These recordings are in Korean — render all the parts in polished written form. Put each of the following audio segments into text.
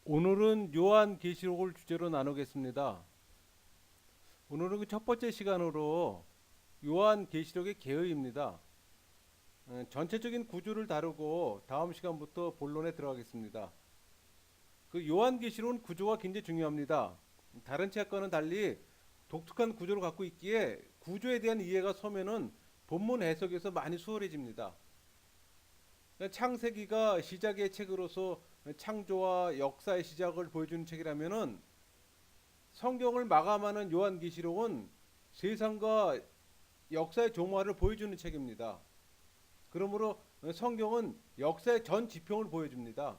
오늘은 요한계시록을 주제로 나누겠습니다. 오늘은 그 첫 번째 시간으로 요한계시록의 개요입니다. 전체적인 구조를 다루고 다음 시간부터 본론에 들어가겠습니다. 그 요한계시록은 구조가 굉장히 중요합니다. 다른 책과는 달리 독특한 구조를 갖고 있기에 구조에 대한 이해가 서면은 본문 해석에서 많이 수월해집니다. 창세기가 시작의 책으로서 창조와 역사의 시작을 보여주는 책이라면은 성경을 마감하는 요한계시록은 세상과 역사의 종말을 보여주는 책입니다. 그러므로 성경은 역사의 전 지평을 보여줍니다.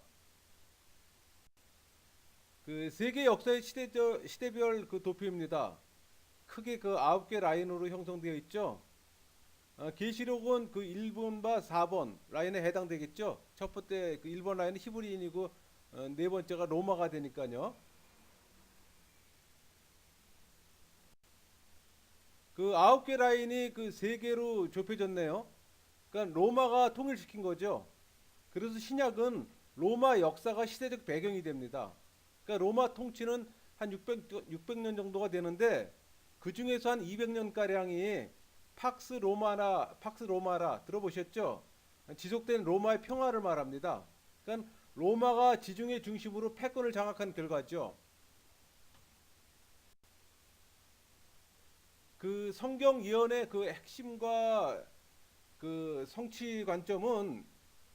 그 세계 역사의 시대별 그 도표입니다. 크게 그 9개 라인으로 형성되어 있죠. 계시록은 그 1번과 4번 라인에 해당되겠죠. 첫 번째 그 1번 라인은 히브리인이고 네 번째가 로마가 되니까요. 그 9개 라인이 그 세 개로 좁혀졌네요. 그러니까 로마가 통일시킨 거죠. 그래서 신약은 로마 역사가 시대적 배경이 됩니다. 그러니까 로마 통치는 한 600년 정도가 되는데 그 중에서 한 200년 가량이 팍스 로마라 들어보셨죠? 지속된 로마의 평화를 말합니다. 그러니까 로마가 지중해 중심으로 패권을 장악한 결과죠. 그 성경 예언의 그 핵심과 그 성취 관점은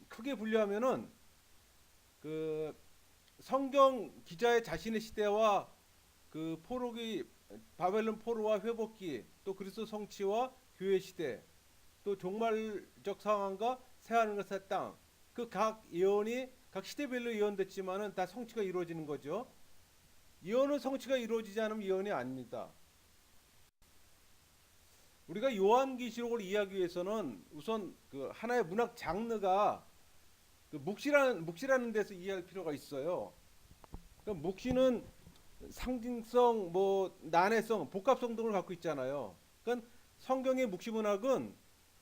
크게 분류하면은 그 성경 기자의 자신의 시대와 그 포로기 바벨론 포로와 회복기 또 그리스도 성취와 교회 시대 또 종말적 상황과 새하늘과 새 땅 그 각 예언이 각 시대별로 예언됐지만은 다 성취가 이루어지는 거죠. 예언은 성취가 이루어지지 않으면 예언이 아닙니다. 우리가 요한계시록을 이해하기 위해서는 우선 그 하나의 문학 장르가 그 묵시라는 데서 이해할 필요가 있어요. 그러니까 묵시는 상징성, 뭐 난해성, 복합성 등을 갖고 있잖아요. 그러니까 성경의 묵시 문학은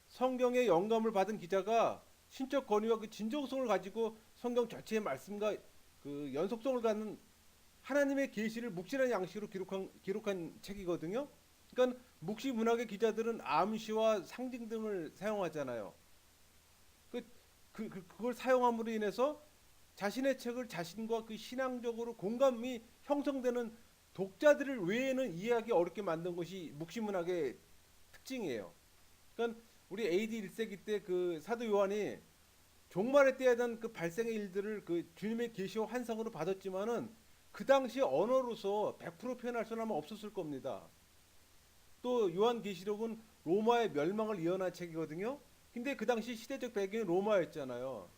성경의 영감을 받은 기자가 신적 권위와 그 진정성을 가지고 성경 전체의 말씀과 그 연속성을 갖는 하나님의 계시를 묵시라는 양식으로 기록한 책이거든요. 그러니까 묵시 문학의 기자들은 암시와 상징 등을 사용하잖아요. 그, 그걸 사용함으로 인해서 자신의 책을 자신과 그 신앙적으로 공감이 형성되는 독자들을 외에는 이해하기 어렵게 만든 것이 묵시문학의 특징이에요. 그러니까 우리 AD 1세기 때 그 사도 요한이 종말의 때에 대한 그 발생의 일들을 그 주님의 계시와 환상으로 받았지만은 그 당시 언어로서 100% 표현할 수는 아마 없었을 겁니다. 또 요한계시록은 로마의 멸망을 예언한 책이거든요. 근데 그 당시 시대적 배경이 로마였잖아요.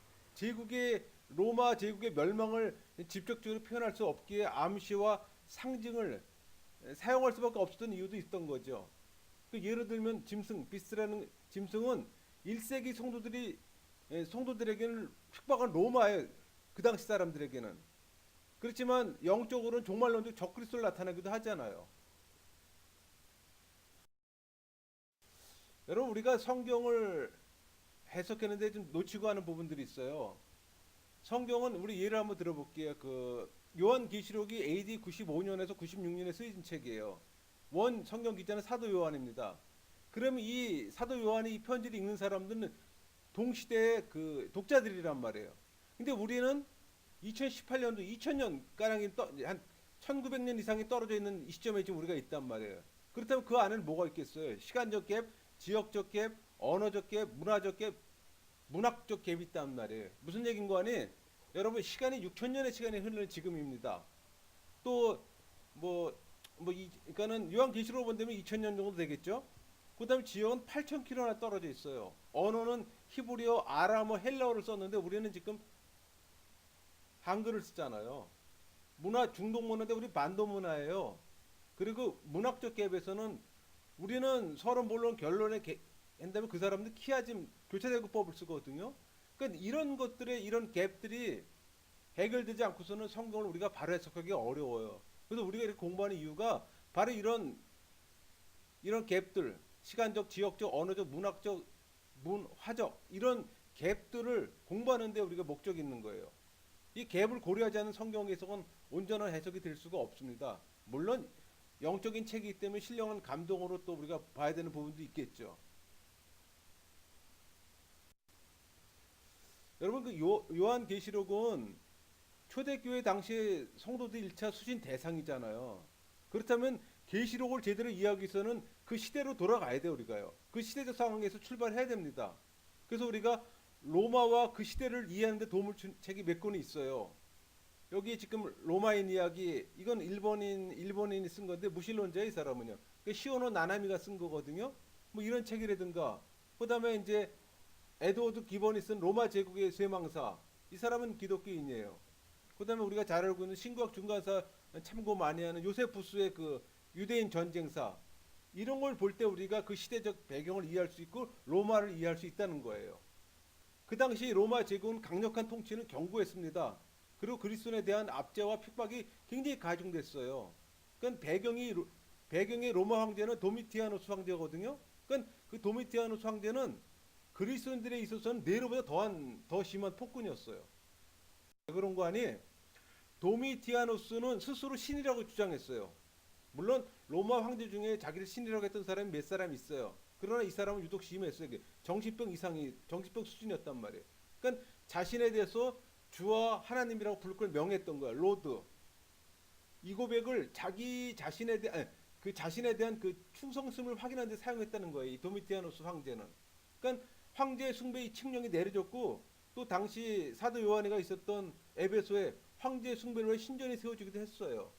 로마 제국의 멸망을 직접적으로 표현할 수 없기에 암시와 상징을 사용할 수밖에 없었던 이유도 있던 거죠. 그 예를 들면 짐승, 비스라는 짐승은 1세기 성도들에게는 핍박한 로마예요. 그 당시 사람들에게는. 그렇지만 영적으로는 종말론적 적그리스도를 나타내기도 하잖아요. 여러분 우리가 성경을 해석했는데 좀 놓치고 하는 부분들이 있어요. 성경은 우리 예를 한번 들어볼게요. 그 요한계시록이 AD 95년에서 96년에 쓰여진 책이에요. 원 성경 기자는 사도 요한입니다. 그러면 이 사도 요한이 이 편지를 읽는 사람들은 동시대의 그 독자들이란 말이에요. 근데 우리는 2018년도 2000년 가량이 한 1900년 이상이 떨어져 있는 이 시점에 지금 우리가 있단 말이에요. 그렇다면 그 안에는 뭐가 있겠어요? 시간적 갭, 지역적 갭, 언어적 갭, 문화적 갭, 문학적 갭이 있단 말이에요. 무슨 얘기인 거 아니? 여러분 시간이 6천년의 시간이 흐르는 지금입니다. 또 그러니까는 요한계시록을 본다면 2000년 정도 되겠죠? 그다음에 지역은 8,000km나 떨어져 있어요. 언어는 히브리어, 아람어, 헬라어를 썼는데 우리는 지금 한글을 쓰잖아요. 문화 중동 문화인데 우리 반도 문화예요. 그리고 문학적 갭에서는 우리는 서론 본론 결론에 한다면 그 사람들 키아즘 교차대구법을 쓰거든요. 그러니까 이런 것들의 이런 갭들이 해결되지 않고서는 성경을 우리가 바로 해석하기 어려워요. 그래서 우리가 이렇게 공부하는 이유가 바로 이런 갭들, 시간적, 지역적, 언어적, 문학적, 문화적 이런 갭들을 공부하는데 우리가 목적이 있는 거예요. 이 갭을 고려하지 않은 성경 해석은 온전한 해석이 될 수가 없습니다. 물론 영적인 책이기 때문에 신령한 감동으로 또 우리가 봐야 되는 부분도 있겠죠. 여러분 그 요한계시록은 초대교회 당시에 성도들 1차 수신 대상이잖아요. 그렇다면 계시록을 제대로 이해하기 위해서는 그 시대로 돌아가야 돼요, 우리가요. 그 시대적 상황에서 출발해야 됩니다. 그래서 우리가 로마와 그 시대를 이해하는 데 도움을 준 책이 몇 권이 있어요. 여기 지금 로마인 이야기, 이건 일본인이 쓴 건데 무신론자의 이 사람은요. 그 시오노 나나미가 쓴 거거든요. 뭐 이런 책이라든가. 그다음에 이제 에드워드 기본이 쓴 로마 제국의 쇠망사. 이 사람은 기독교인이에요. 그다음에 우리가 잘 알고 있는 신구학 중간사 참고 많이 하는 요세푸스의 그 유대인 전쟁사. 이런 걸 볼 때 우리가 그 시대적 배경을 이해할 수 있고 로마를 이해할 수 있다는 거예요. 그 당시 로마 제국은 강력한 통치는 경고했습니다. 그리고 그리스도인에 대한 압제와 핍박이 굉장히 가중됐어요. 그러니까 배경의 로마 황제는 도미티아누스 황제거든요. 그러니까 그 도미티아누스 황제는 그리스도인들에 있어서는 네로보다 더 심한 폭군이었어요. 그런 거 아니? 도미티아누스는 스스로 신이라고 주장했어요. 물론 로마 황제 중에 자기를 신이라고 했던 사람이 몇 사람 있어요. 그러나 이 사람은 유독 심했어요. 정신병 수준이었단 말이에요. 그러니까 자신에 대해서 주와 하나님이라고 부를 걸 명했던 거야. 로드. 이 고백을 그 자신에 대한 그 충성심을 확인하는 데 사용했다는 거예요. 이 도미티아누스 황제는. 그러니까 황제의 숭배의 칙령이 내려졌고 또 당시 사도 요한이가 있었던 에베소에 황제의 숭배를 위해 신전이 세워지기도 했어요.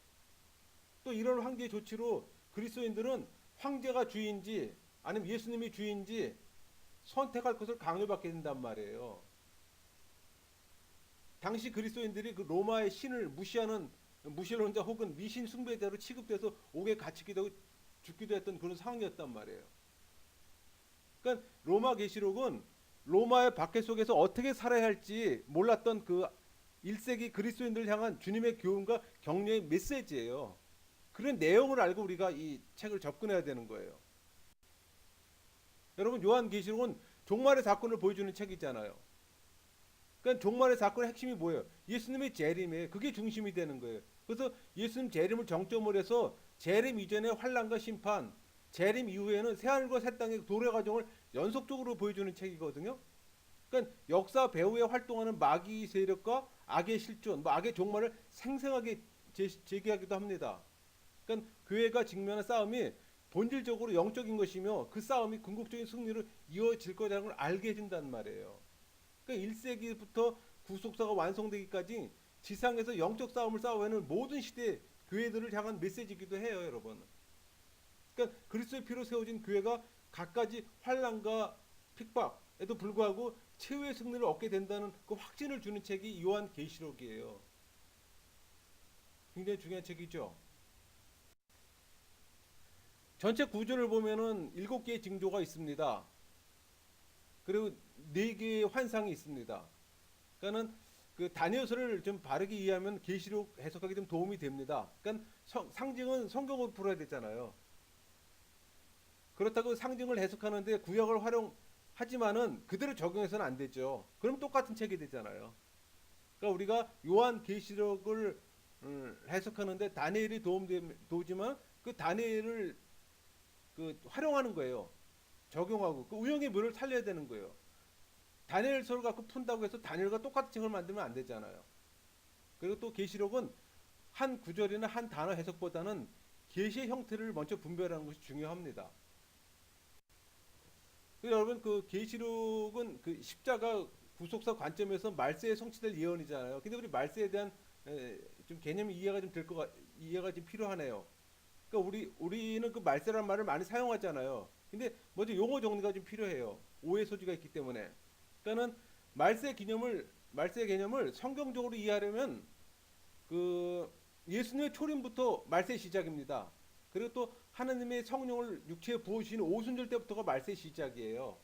또 이런 황제의 조치로 그리스도인들은 황제가 주인지 아니면 예수님이 주인지 선택할 것을 강요받게 된단 말이에요. 당시 그리스도인들이 그 로마의 신을 무시하는 무신론자 혹은 미신 숭배자로 취급돼서 옥에 갇히기도 하고 죽기도 했던 그런 상황이었단 말이에요. 그러니까 로마 계시록은 로마의 박해 속에서 어떻게 살아야 할지 몰랐던 그 1세기 그리스도인들을 향한 주님의 교훈과 격려의 메시지예요. 그런 내용을 알고 우리가 이 책을 접근해야 되는 거예요. 여러분 요한계시록은 종말의 사건을 보여주는 책이잖아요. 그러니까 종말의 사건의 핵심이 뭐예요? 예수님의 재림에 그게 중심이 되는 거예요. 그래서 예수님 재림을 정점으로 해서 재림 이전의 환란과 심판, 재림 이후에는 새하늘과 새 땅의 도래 과정을 연속적으로 보여주는 책이거든요. 그러니까 역사 배후에 활동하는 마귀 세력과 악의 실존, 악의 종말을 생생하게 제기하기도 합니다. 그러니까 교회가 직면한 싸움이 본질적으로 영적인 것이며 그 싸움이 궁극적인 승리로 이어질 거라는 걸 알게 해준단 말이에요. 그러니까 1세기부터 구속사가 완성되기까지 지상에서 영적 싸움을 싸워하는 모든 시대 교회들을 향한 메시지이기도 해요, 여러분. 그러니까 그리스도의 피로 세워진 교회가 갖가지 환난과 핍박에도 불구하고 최후의 승리를 얻게 된다는 그 확신을 주는 책이 요한계시록이에요. 굉장히 중요한 책이죠. 전체 구조를 보면은 7개의 징조가 있습니다. 그리고 4개의 환상이 있습니다. 그러니까는 그 다니엘서를 좀 바르게 이해하면 계시록 해석하기 좀 도움이 됩니다. 그러니까 상징은 성경으로 풀어야 되잖아요. 그렇다고 상징을 해석하는데 구약을 활용하지만은 그대로 적용해서는 안 되죠. 그럼 똑같은 책이 되잖아요. 그러니까 우리가 요한 계시록을 해석하는데 다니엘이 도우지만 그 다니엘을 그 활용하는 거예요. 적용하고 그 우영의 묘를 살려야 되는 거예요. 다니엘서를 갖고 푼다고 해서 다니엘과 똑같은 책을 만들면 안 되잖아요. 그리고 또 계시록은 한 구절이나 한 단어 해석보다는 계시의 형태를 먼저 분별하는 것이 중요합니다. 여러분 그 계시록은 그 십자가 구속사 관점에서 말세에 성취될 예언이잖아요. 근데 우리 말세에 대한 좀 개념이 이해가 좀 필요하네요. 그러니까 우리는 그 말세라는 말을 많이 사용하잖아요. 근데 먼저 용어 정리가 좀 필요해요. 오해 소지가 있기 때문에. 그러니까는 말세 개념을 성경적으로 이해하려면 그 예수님의 초림부터 말세 시작입니다. 그리고 또 하나님의 성령을 육체에 부어주시는 오순절 때부터가 말세 시작이에요.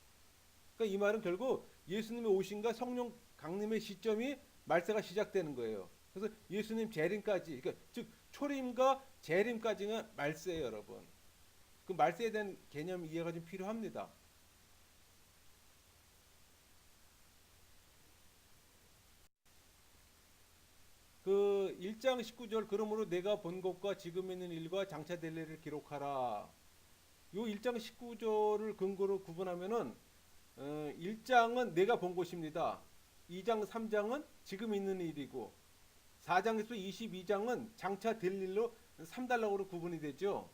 그러니까 이 말은 결국 예수님의 오심과 성령 강림의 시점이 말세가 시작되는 거예요. 그래서 예수님 재림까지, 그러니까 즉 초림과 재림까지가 말세예요, 여러분. 그 말세에 대한 개념 이해가 좀 필요합니다. 1장 19절 그러므로 내가 본 것과 지금 있는 일과 장차될 일을 기록하라. 요 1장 19절을 근거로 구분하면은 1장은 내가 본 것입니다. 2장 3장은 지금 있는 일이고 4장에서 22장은 장차 될 일로 3단락으로 구분이 되죠.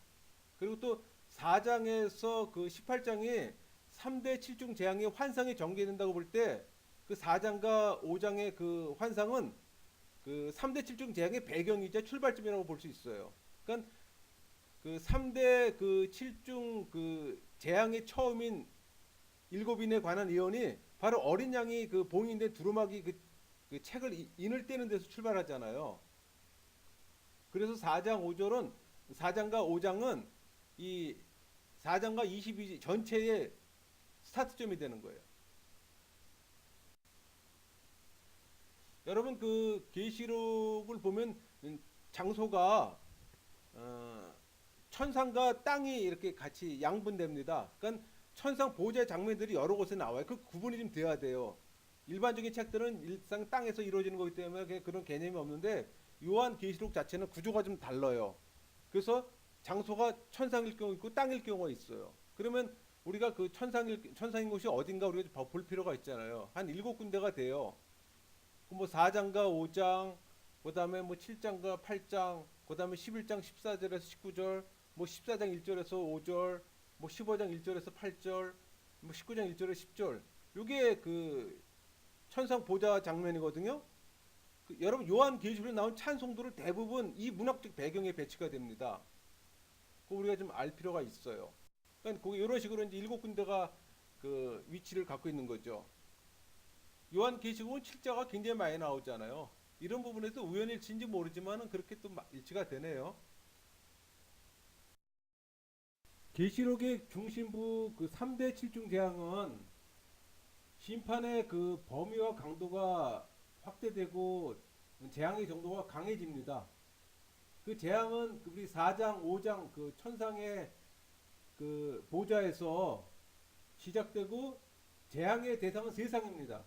그리고 또 4장에서 그 18장에 3대 7중 재앙의 환상이 전개된다고 볼 때 그 4장과 5장의 그 환상은 그 3대 7중 재앙의 배경이자 출발점이라고 볼 수 있어요. 그러니까 그 3대 그 7중 그 재앙의 처음인 일곱인에 관한 예언이 바로 어린 양이 그 봉인된 두루마기 그 책을 인을 떼는 데서 출발하잖아요. 그래서 4장 5절은 4장과 5장은 이 4장과 22 전체의 스타트점이 되는 거예요. 여러분 그 계시록을 보면 장소가 천상과 땅이 이렇게 같이 양분됩니다. 그러니까 천상 보좌 장면들이 여러 곳에 나와요. 그 구분이 좀 돼야 돼요. 일반적인 책들은 일상 땅에서 이루어지는 거기 때문에 그런 개념이 없는데 요한 계시록 자체는 구조가 좀 달라요. 그래서 장소가 천상일 경우 있고 땅일 경우가 있어요. 그러면 우리가 그 천상인 곳이 어딘가 우리가 볼 필요가 있잖아요. 한 7군데가 돼요. 뭐 4장과 5장, 그다음에 뭐 7장과 8장, 그다음에 11장 14절에서 19절, 뭐 14장 1절에서 5절, 뭐 15장 1절에서 8절, 뭐 19장 1절에서 10절. 요게 그 천상 보좌 장면이거든요. 여러분 요한 계시록에 나온 찬송들을 대부분 이 문학적 배경에 배치가 됩니다. 그 우리가 좀 알 필요가 있어요. 그러니까 이런 식으로 이제 7군데가 그 위치를 갖고 있는 거죠. 요한 계시록은 7자가 굉장히 많이 나오잖아요. 이런 부분에서 우연일치인지 모르지만은 그렇게 또 일치가 되네요. 계시록의 중심부 그 3대 7중 재앙은 심판의 그 범위와 강도가 확대되고 재앙의 정도가 강해집니다. 그 재앙은 우리 4장, 5장 그 천상의 그 보좌에서 시작되고 재앙의 대상은 세상입니다.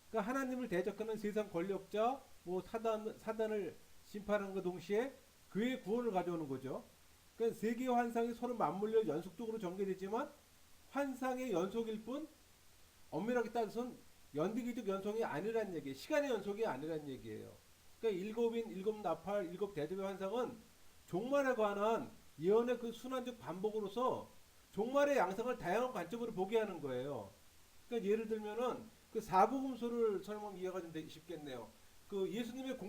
그러니까 하나님을 대적하는 세상 권력자, 뭐 사단을 심판하는 것 동시에 그의 구원을 가져오는 거죠. 그러니까 세 개의 환상이 서로 맞물려 연속적으로 전개되지만 환상의 연속일 뿐 엄밀하게 따져서는 연대기적 연속이 아니란 얘기예요. 시간의 연속이 아니란 얘기예요. 그러니까 일곱인, 일곱 나팔, 일곱 대접의 환상은 종말에 관한 예언의 그 순환적 반복으로서 종말의 양상을 다양한 관점으로 보게 하는 거예요. 그러니까 예를 들면은 그 사복음서를 설명하면 이해가 좀 되기 쉽겠네요. 그 예수님의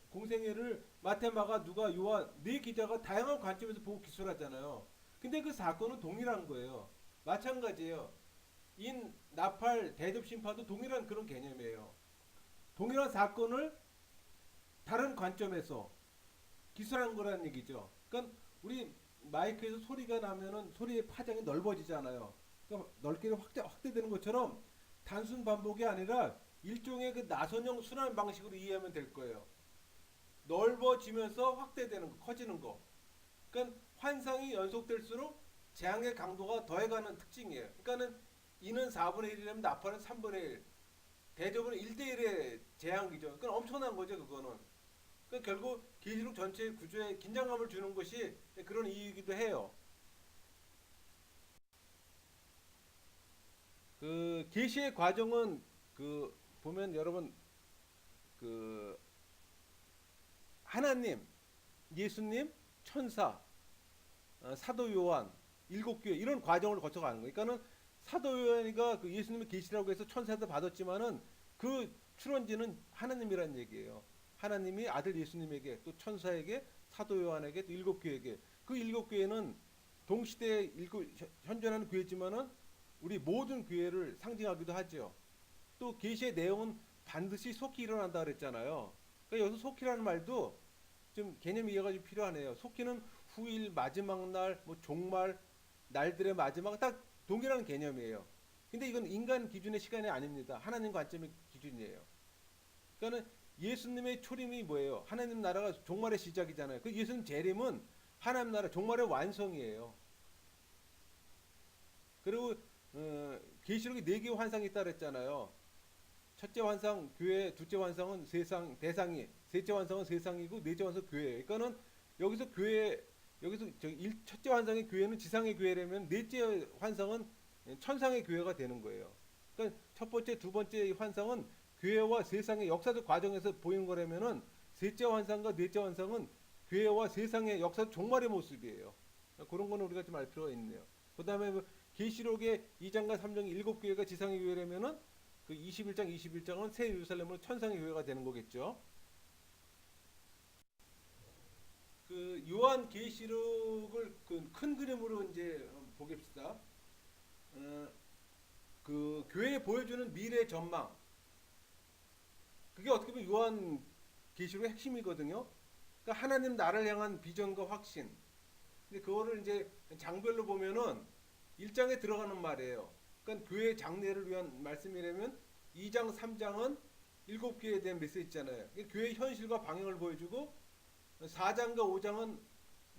공생애를 마태, 마가, 누가, 요한 네 기자가 다양한 관점에서 보고 기술하잖아요. 근데 그 사건은 동일한 거예요. 마찬가지예요. 인, 나팔, 대접 심판도 동일한 그런 개념이에요. 동일한 사건을 다른 관점에서 기술한 거라는 얘기죠. 그러니까 우리 마이크에서 소리가 나면은 소리의 파장이 넓어지잖아요. 그러니까 넓게 확대되는 것처럼 단순 반복이 아니라 일종의 그 나선형 순환 방식으로 이해하면 될 거예요. 넓어지면서 확대되는 거, 커지는 거. 그러니까 환상이 연속될수록 재앙의 강도가 더해가는 특징이에요. 그러니까는 이는 4분의 1이라면 나팔은 3분의 1, 대접은 1대1의 재앙이죠. 그러니까 엄청난 거죠, 그거는. 그러니까 결국 계시록 전체의 구조에 긴장감을 주는 것이 그런 이유이기도 해요. 그 계시의 과정은 그 보면 여러분 그 하나님, 예수님, 천사, 사도 요한, 일곱 교회 이런 과정을 거쳐가는 거예요. 그러니까는 사도 요한이가 그 예수님의 계시라고 해서 천사도 받았지만은 그 출원지는 하나님이라는 얘기예요. 하나님이 아들 예수님에게 또 천사에게 사도 요한에게 또 일곱 교회에게 그 일곱 교회는 동시대에 현존하는 교회지만은 우리 모든 교회를 상징하기도 하죠. 또 계시의 내용은 반드시 속히 일어난다 그랬잖아요. 그러니까 여기서 속히라는 말도 좀 개념 이해가 좀 필요하네요. 속히는 후일, 마지막 날, 뭐 종말, 날들의 마지막 딱 동일한 개념이에요. 근데 이건 인간 기준의 시간이 아닙니다. 하나님 관점의 기준이에요. 그러니까 예수님의 초림이 뭐예요? 하나님 나라가 종말의 시작이잖아요. 그 예수님 재림은 하나님 나라 종말의 완성이에요. 그리고 계시록에 4개의 환상이 있다 그랬잖아요. 첫째 환상 교회, 둘째 환상은 세상 대상이, 셋째 환상은 세상이고 넷째 환상 교회. 그러니까는 여기서 교회 여기서 첫째 환상의 교회는 지상의 교회라면 넷째 환상은 천상의 교회가 되는 거예요. 그러니까 첫 번째, 두 번째 환상은 교회와 세상의 역사적 과정에서 보이는 거라면은 셋째 환상과 넷째 환상은 교회와 세상의 역사 종말의 모습이에요. 그러니까 그런 거는 우리가 좀 알 필요가 있네요. 그다음에 계시록의 2장과 3장 일곱 교회가 지상의 교회라면은 그 21장 21장은 새 예루살렘으로 천상의 교회가 되는 거겠죠. 그 요한 계시록을 그 큰 그림으로 이제 보겠습니다. 어, 그 교회에 보여주는 미래 전망. 그게 어떻게 보면 요한 계시록의 핵심이거든요. 그러니까 하나님 나라를 향한 비전과 확신. 근데 그거를 이제 장별로 보면은 1장에 들어가는 말이에요. 그러니까 교회 장래를 위한 말씀이라면 2장, 3장은 일곱 교회에 대한 메시지 있잖아요. 교회의 현실과 방향을 보여주고 4장과 5장은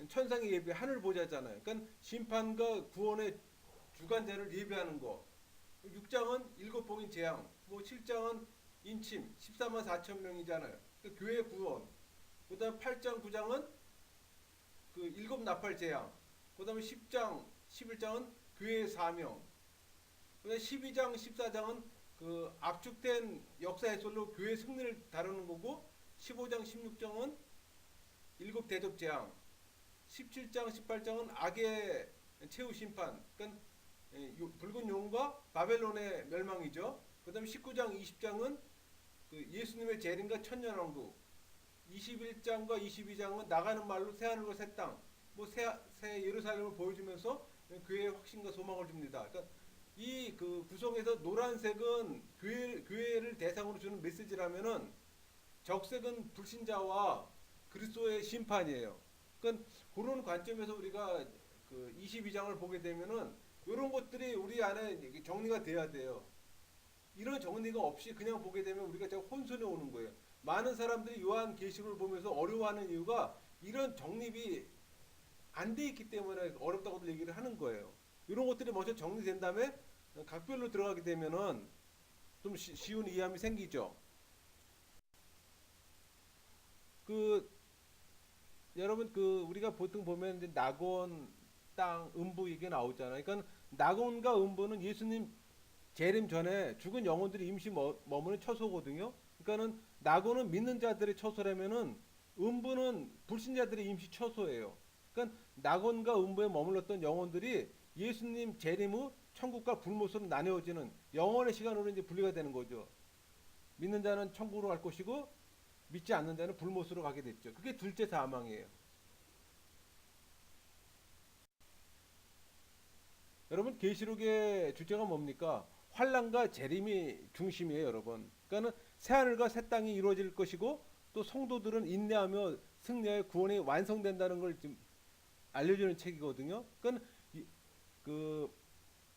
천상의 예배 하늘 보자잖아요. 그러니까 심판과 구원의 주관자를 예배하는 거. 6장은 일곱 복인 재앙, 뭐 7장은 인침 14만 4천 명이잖아요. 그러니까 교회 구원. 그다음 8장, 9장은 그 일곱 나팔 재앙. 그다음에 10장, 11장은 교회의 사명. 그다음 12장, 14장은 그 압축된 역사 해설로 교회 승리를 다루는 거고 15장, 16장은 일곱 대접 재앙. 17장, 18장은 악의 최후 심판. 그러니까 붉은 용과 바벨론의 멸망이죠. 그다음에 19장, 20장은 그 예수님의 재림과 천년왕국. 21장과 22장은 나가는 말로 새 하늘과 새 땅, 새 예루살렘을 보여주면서 교회의 확신과 소망을 줍니다. 그러니까 이 그 구성에서 노란색은 교회를 대상으로 주는 메시지라면은 적색은 불신자와 그리스도의 심판이에요. 그러니까 그런 관점에서 우리가 그 22장을 보게 되면은 이런 것들이 우리 안에 정리가 돼야 돼요. 이런 정리가 없이 그냥 보게 되면 우리가 제가 혼선이 오는 거예요. 많은 사람들이 요한 계시록을 보면서 어려워하는 이유가 이런 정립이 안 돼 있기 때문에 어렵다고들 얘기를 하는 거예요. 이런 것들이 먼저 정리된 다음에 각별로 들어가게 되면은 좀 쉬운 이해함이 생기죠. 그 여러분 그 우리가 보통 보면 이제 낙원, 땅, 음부 이게 나오잖아요. 그러니까 낙원과 음부는 예수님 재림 전에 죽은 영혼들이 임시 머무는 처소거든요. 그러니까는 낙원은 믿는 자들의 처소라면은 음부는 불신자들의 임시 처소예요. 그러니까 낙원과 음부에 머물렀던 영혼들이 예수님 재림 후 천국과 불못으로 나뉘어지는 영원의 시간으로 이제 분리가 되는 거죠. 믿는 자는 천국으로 갈 것이고 믿지 않는 자는 불못으로 가게 됐죠. 그게 둘째 사망이에요. 여러분 계시록의 주제가 뭡니까? 환란과 재림이 중심이에요, 여러분. 그러니까는 새 하늘과 새 땅이 이루어질 것이고 또 성도들은 인내하며 승리하여 구원이 완성된다는 걸 지금 알려주는 책이거든요. 그러니까 그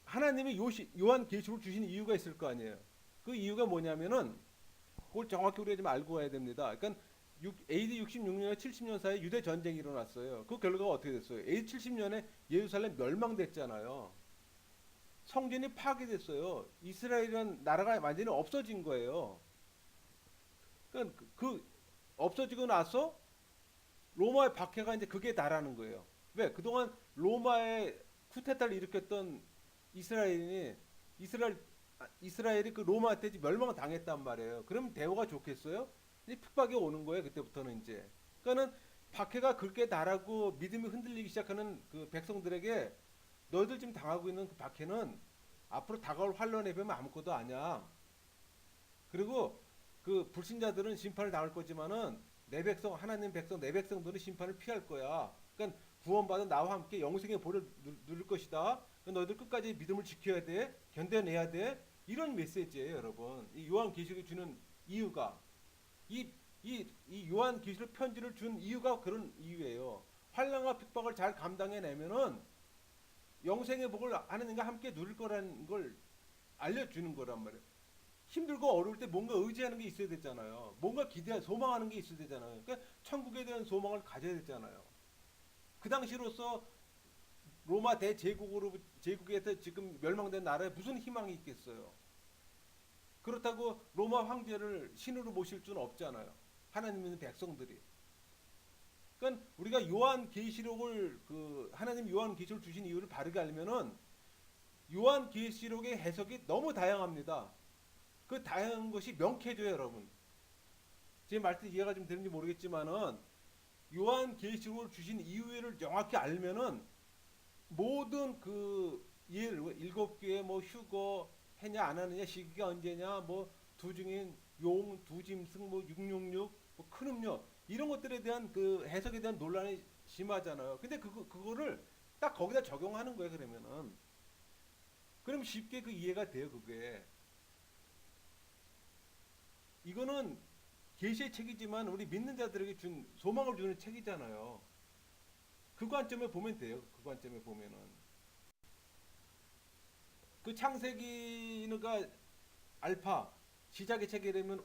하나님이 요한 계시록 주신 이유가 있을 거 아니에요. 그 이유가 뭐냐면은 그걸 정확히 우리가 좀 알고 가야 됩니다. 그러니까 AD 66년에 70년 사이에 유대 전쟁이 일어났어요. 그 결과가 어떻게 됐어요? AD 70년에 예루살렘 멸망됐잖아요. 성전이 파괴됐어요. 이스라엘이라는 나라가 완전히 없어진 거예요. 그러니까 그 없어지고 나서 로마의 박해가 이제 그게 다라는 거예요. 왜? 그동안 로마의 쿠데타를 일으켰던 이스라엘이 이스라엘 이스라엘이 그 로마한테 멸망을 당했단 말이에요. 그럼 대우가 좋겠어요? 이제 핍박이 오는 거예요. 그때부터는 이제. 그러니까는 박해가 그렇게 달하고 믿음이 흔들리기 시작하는 그 백성들에게 너희들 지금 당하고 있는 그 박해는 앞으로 다가올 환란에 비하면 아무것도 아니야. 그리고 그 불신자들은 심판을 당할 거지만은 내 백성 하나님 백성 내 백성들은 심판을 피할 거야. 그러니까 구원받은 나와 함께 영생의 보를 누릴 것이다. 너희들 끝까지 믿음을 지켜야 돼. 견뎌내야 돼. 이런 메시지예요, 여러분. 이 요한 계시록이 주는 이유가 이 요한 계시록 편지를 준 이유가 그런 이유예요. 환난과 핍박을 잘 감당해내면은 영생의 복을 하나님과 함께 누릴 거라는 걸 알려주는 거란 말이에요. 힘들고 어려울 때 뭔가 의지하는 게 있어야 되잖아요. 뭔가 소망하는 게 있어야 되잖아요. 그러니까 천국에 대한 소망을 가져야 되잖아요. 그 당시로서 로마 대제국으로 제국에서 지금 멸망된 나라에 무슨 희망이 있겠어요? 그렇다고 로마 황제를 신으로 모실 수는 없잖아요. 하나님 믿는 백성들이. 그러니까 우리가 요한 계시록을 하나님 요한 계시록 주신 이유를 바르게 알면은 요한 계시록의 해석이 너무 다양합니다. 그 다양한 것이 명쾌해져요, 여러분. 제 말씀 이해가 좀 되는지 모르겠지만은 요한 계시록을 주신 이유를 정확히 알면은 모든 일곱 교회 뭐 휴거 했냐 안 하느냐 시기가 언제냐 뭐 두중인 용 두짐승 뭐 666 뭐 큰 음료 이런 것들에 대한 그 해석에 대한 논란이 심하잖아요. 근데 그거를 딱 거기다 적용하는 거예요. 그럼 쉽게 그 이해가 돼요. 그게 이거는 계시의 책이지만 우리 믿는 자들에게 준 소망을 주는 책이잖아요. 그 관점에 보면 돼요. 그 관점에 보면은 그 창세기가 알파 시작의 책이라면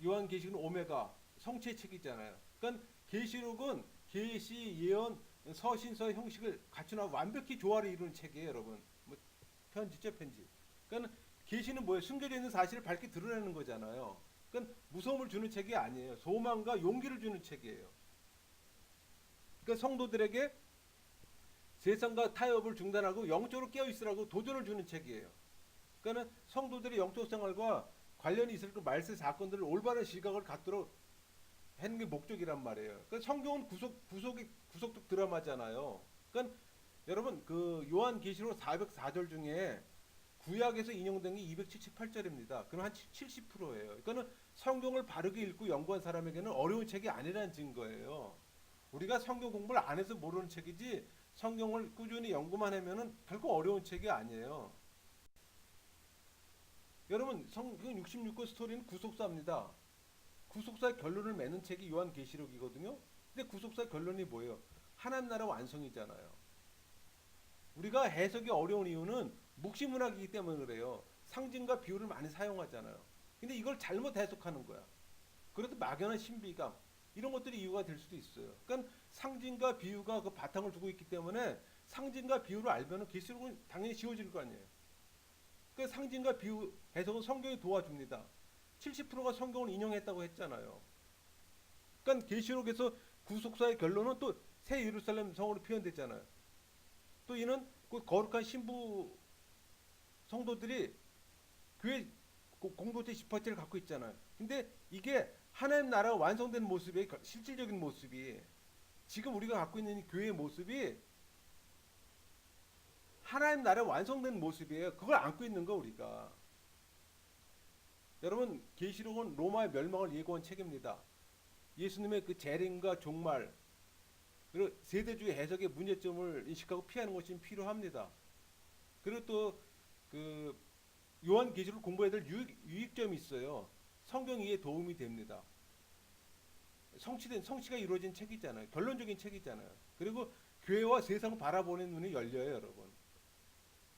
요한계시록은 오메가 성취의 책이잖아요. 그러니까 계시록은 계시 예언 서신서 형식을 갖추나 완벽히 조화를 이루는 책이에요, 여러분. 뭐 편지죠, 편지. 그러니까 계시는 뭐예요? 숨겨져 있는 사실을 밝게 드러내는 거잖아요. 그러니까 무서움을 주는 책이 아니에요. 소망과 용기를 주는 책이에요. 그러니까 성도들에게 세상과 타협을 중단하고 영적으로 깨어 있으라고 도전을 주는 책이에요. 그러니까 성도들의 영적 생활과 관련이 있을 그 말세 사건들을 올바른 시각을 갖도록 하는 게 목적이란 말이에요. 그러니까 성경은 구속적 드라마잖아요. 그러니까 여러분 그 요한 계시록 404절 중에 구약에서 인용된 게 278절입니다. 그럼 한 70%예요. 그러니까 성경을 바르게 읽고 연구한 사람에게는 어려운 책이 아니라는 증거예요. 우리가 성경 공부를 안 해서 모르는 책이지 성경을 꾸준히 연구만 하면은 결코 어려운 책이 아니에요. 여러분 성경 66권 스토리는 구속사입니다. 구속사의 결론을 맺는 책이 요한계시록이거든요. 근데 구속사의 결론이 뭐예요? 하나님 나라 완성이잖아요. 우리가 해석이 어려운 이유는 묵시문학이기 때문에 그래요. 상징과 비유를 많이 사용하잖아요. 근데 이걸 잘못 해석하는 거야. 그래도 막연한 신비감 이런 것들이 이유가 될 수도 있어요. 그러니까 상징과 비유가 그 바탕을 두고 있기 때문에 상징과 비유를 알면은 계시록은 당연히 지워질 거 아니에요. 그 상징과 비유 해석은 성경이 도와줍니다. 70%가 성경을 인용했다고 했잖아요. 그러니까 계시록에서 구속사의 결론은 또 새 예루살렘 성으로 표현됐잖아요. 또 이는 그 거룩한 신부 성도들이 교회 공동체 10%를 갖고 있잖아요. 근데 이게 하나님 나라가 완성된 모습의 실질적인 모습이 지금 우리가 갖고 있는 교회의 모습이 하나님 나라 완성된 모습이에요. 그걸 안고 있는 거 우리가. 여러분 계시록은 로마의 멸망을 예고한 책입니다. 예수님의 그 재림과 종말 그리고 세대주의 해석의 문제점을 인식하고 피하는 것이 필요합니다. 그리고 또 그 요한 계시록 공부해야 될 유익점이 있어요. 성경 이해에 도움이 됩니다. 성취가 이루어진 책이잖아요. 결론적인 책이잖아요. 그리고 교회와 세상을 바라보는 눈이 열려요, 여러분.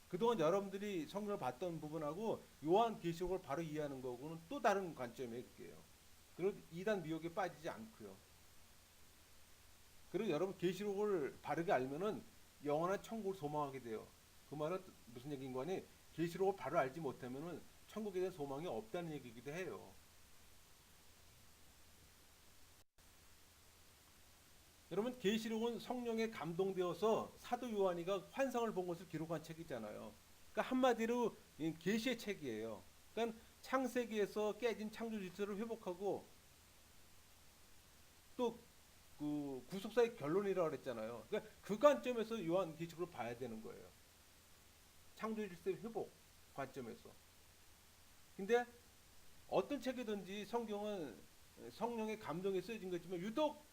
그동안 여러분들이 성경을 봤던 부분하고 요한 계시록을 바로 이해하는 거고는 또 다른 관점이에요, 그게요. 그리고 이단 미혹에 빠지지 않고요. 그리고 여러분 계시록을 바르게 알면은 영원한 천국을 소망하게 돼요. 그 말은 무슨 얘기인 거니? 계시록을 바로 알지 못하면은 천국에 대한 소망이 없다는 얘기이기도 해요. 여러분 계시록은 성령에 감동되어서 사도 요한이가 환상을 본 것을 기록한 책이잖아요. 그러니까 한마디로 계시의 책이에요. 그러니까 창세기에서 깨진 창조 질서를 회복하고 또 그 구속사의 결론이라고 그랬잖아요. 그러니까 그 관점에서 요한 계시록을 봐야 되는 거예요. 창조 질서의 회복 관점에서. 근데 어떤 책이든지 성경은 성령의 감동에 쓰여진 거지만 유독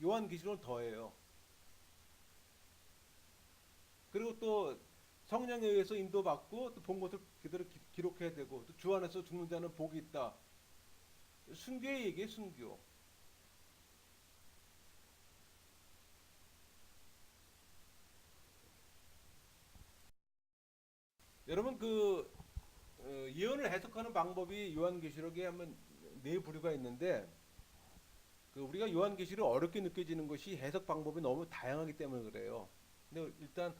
요한 계시록은 더해요. 그리고 또 성령에 의해서 인도받고 또 본 것을 그대로 기록해야 되고 또 주 안에서 죽는 자는 복이 있다. 순교의 얘기에 순교. 여러분 예언을 해석하는 방법이 요한계시록에 한번 네 부류가 있는데 우리가 요한계시록 어렵게 느껴지는 것이 해석 방법이 너무 다양하기 때문에 그래요. 근데 일단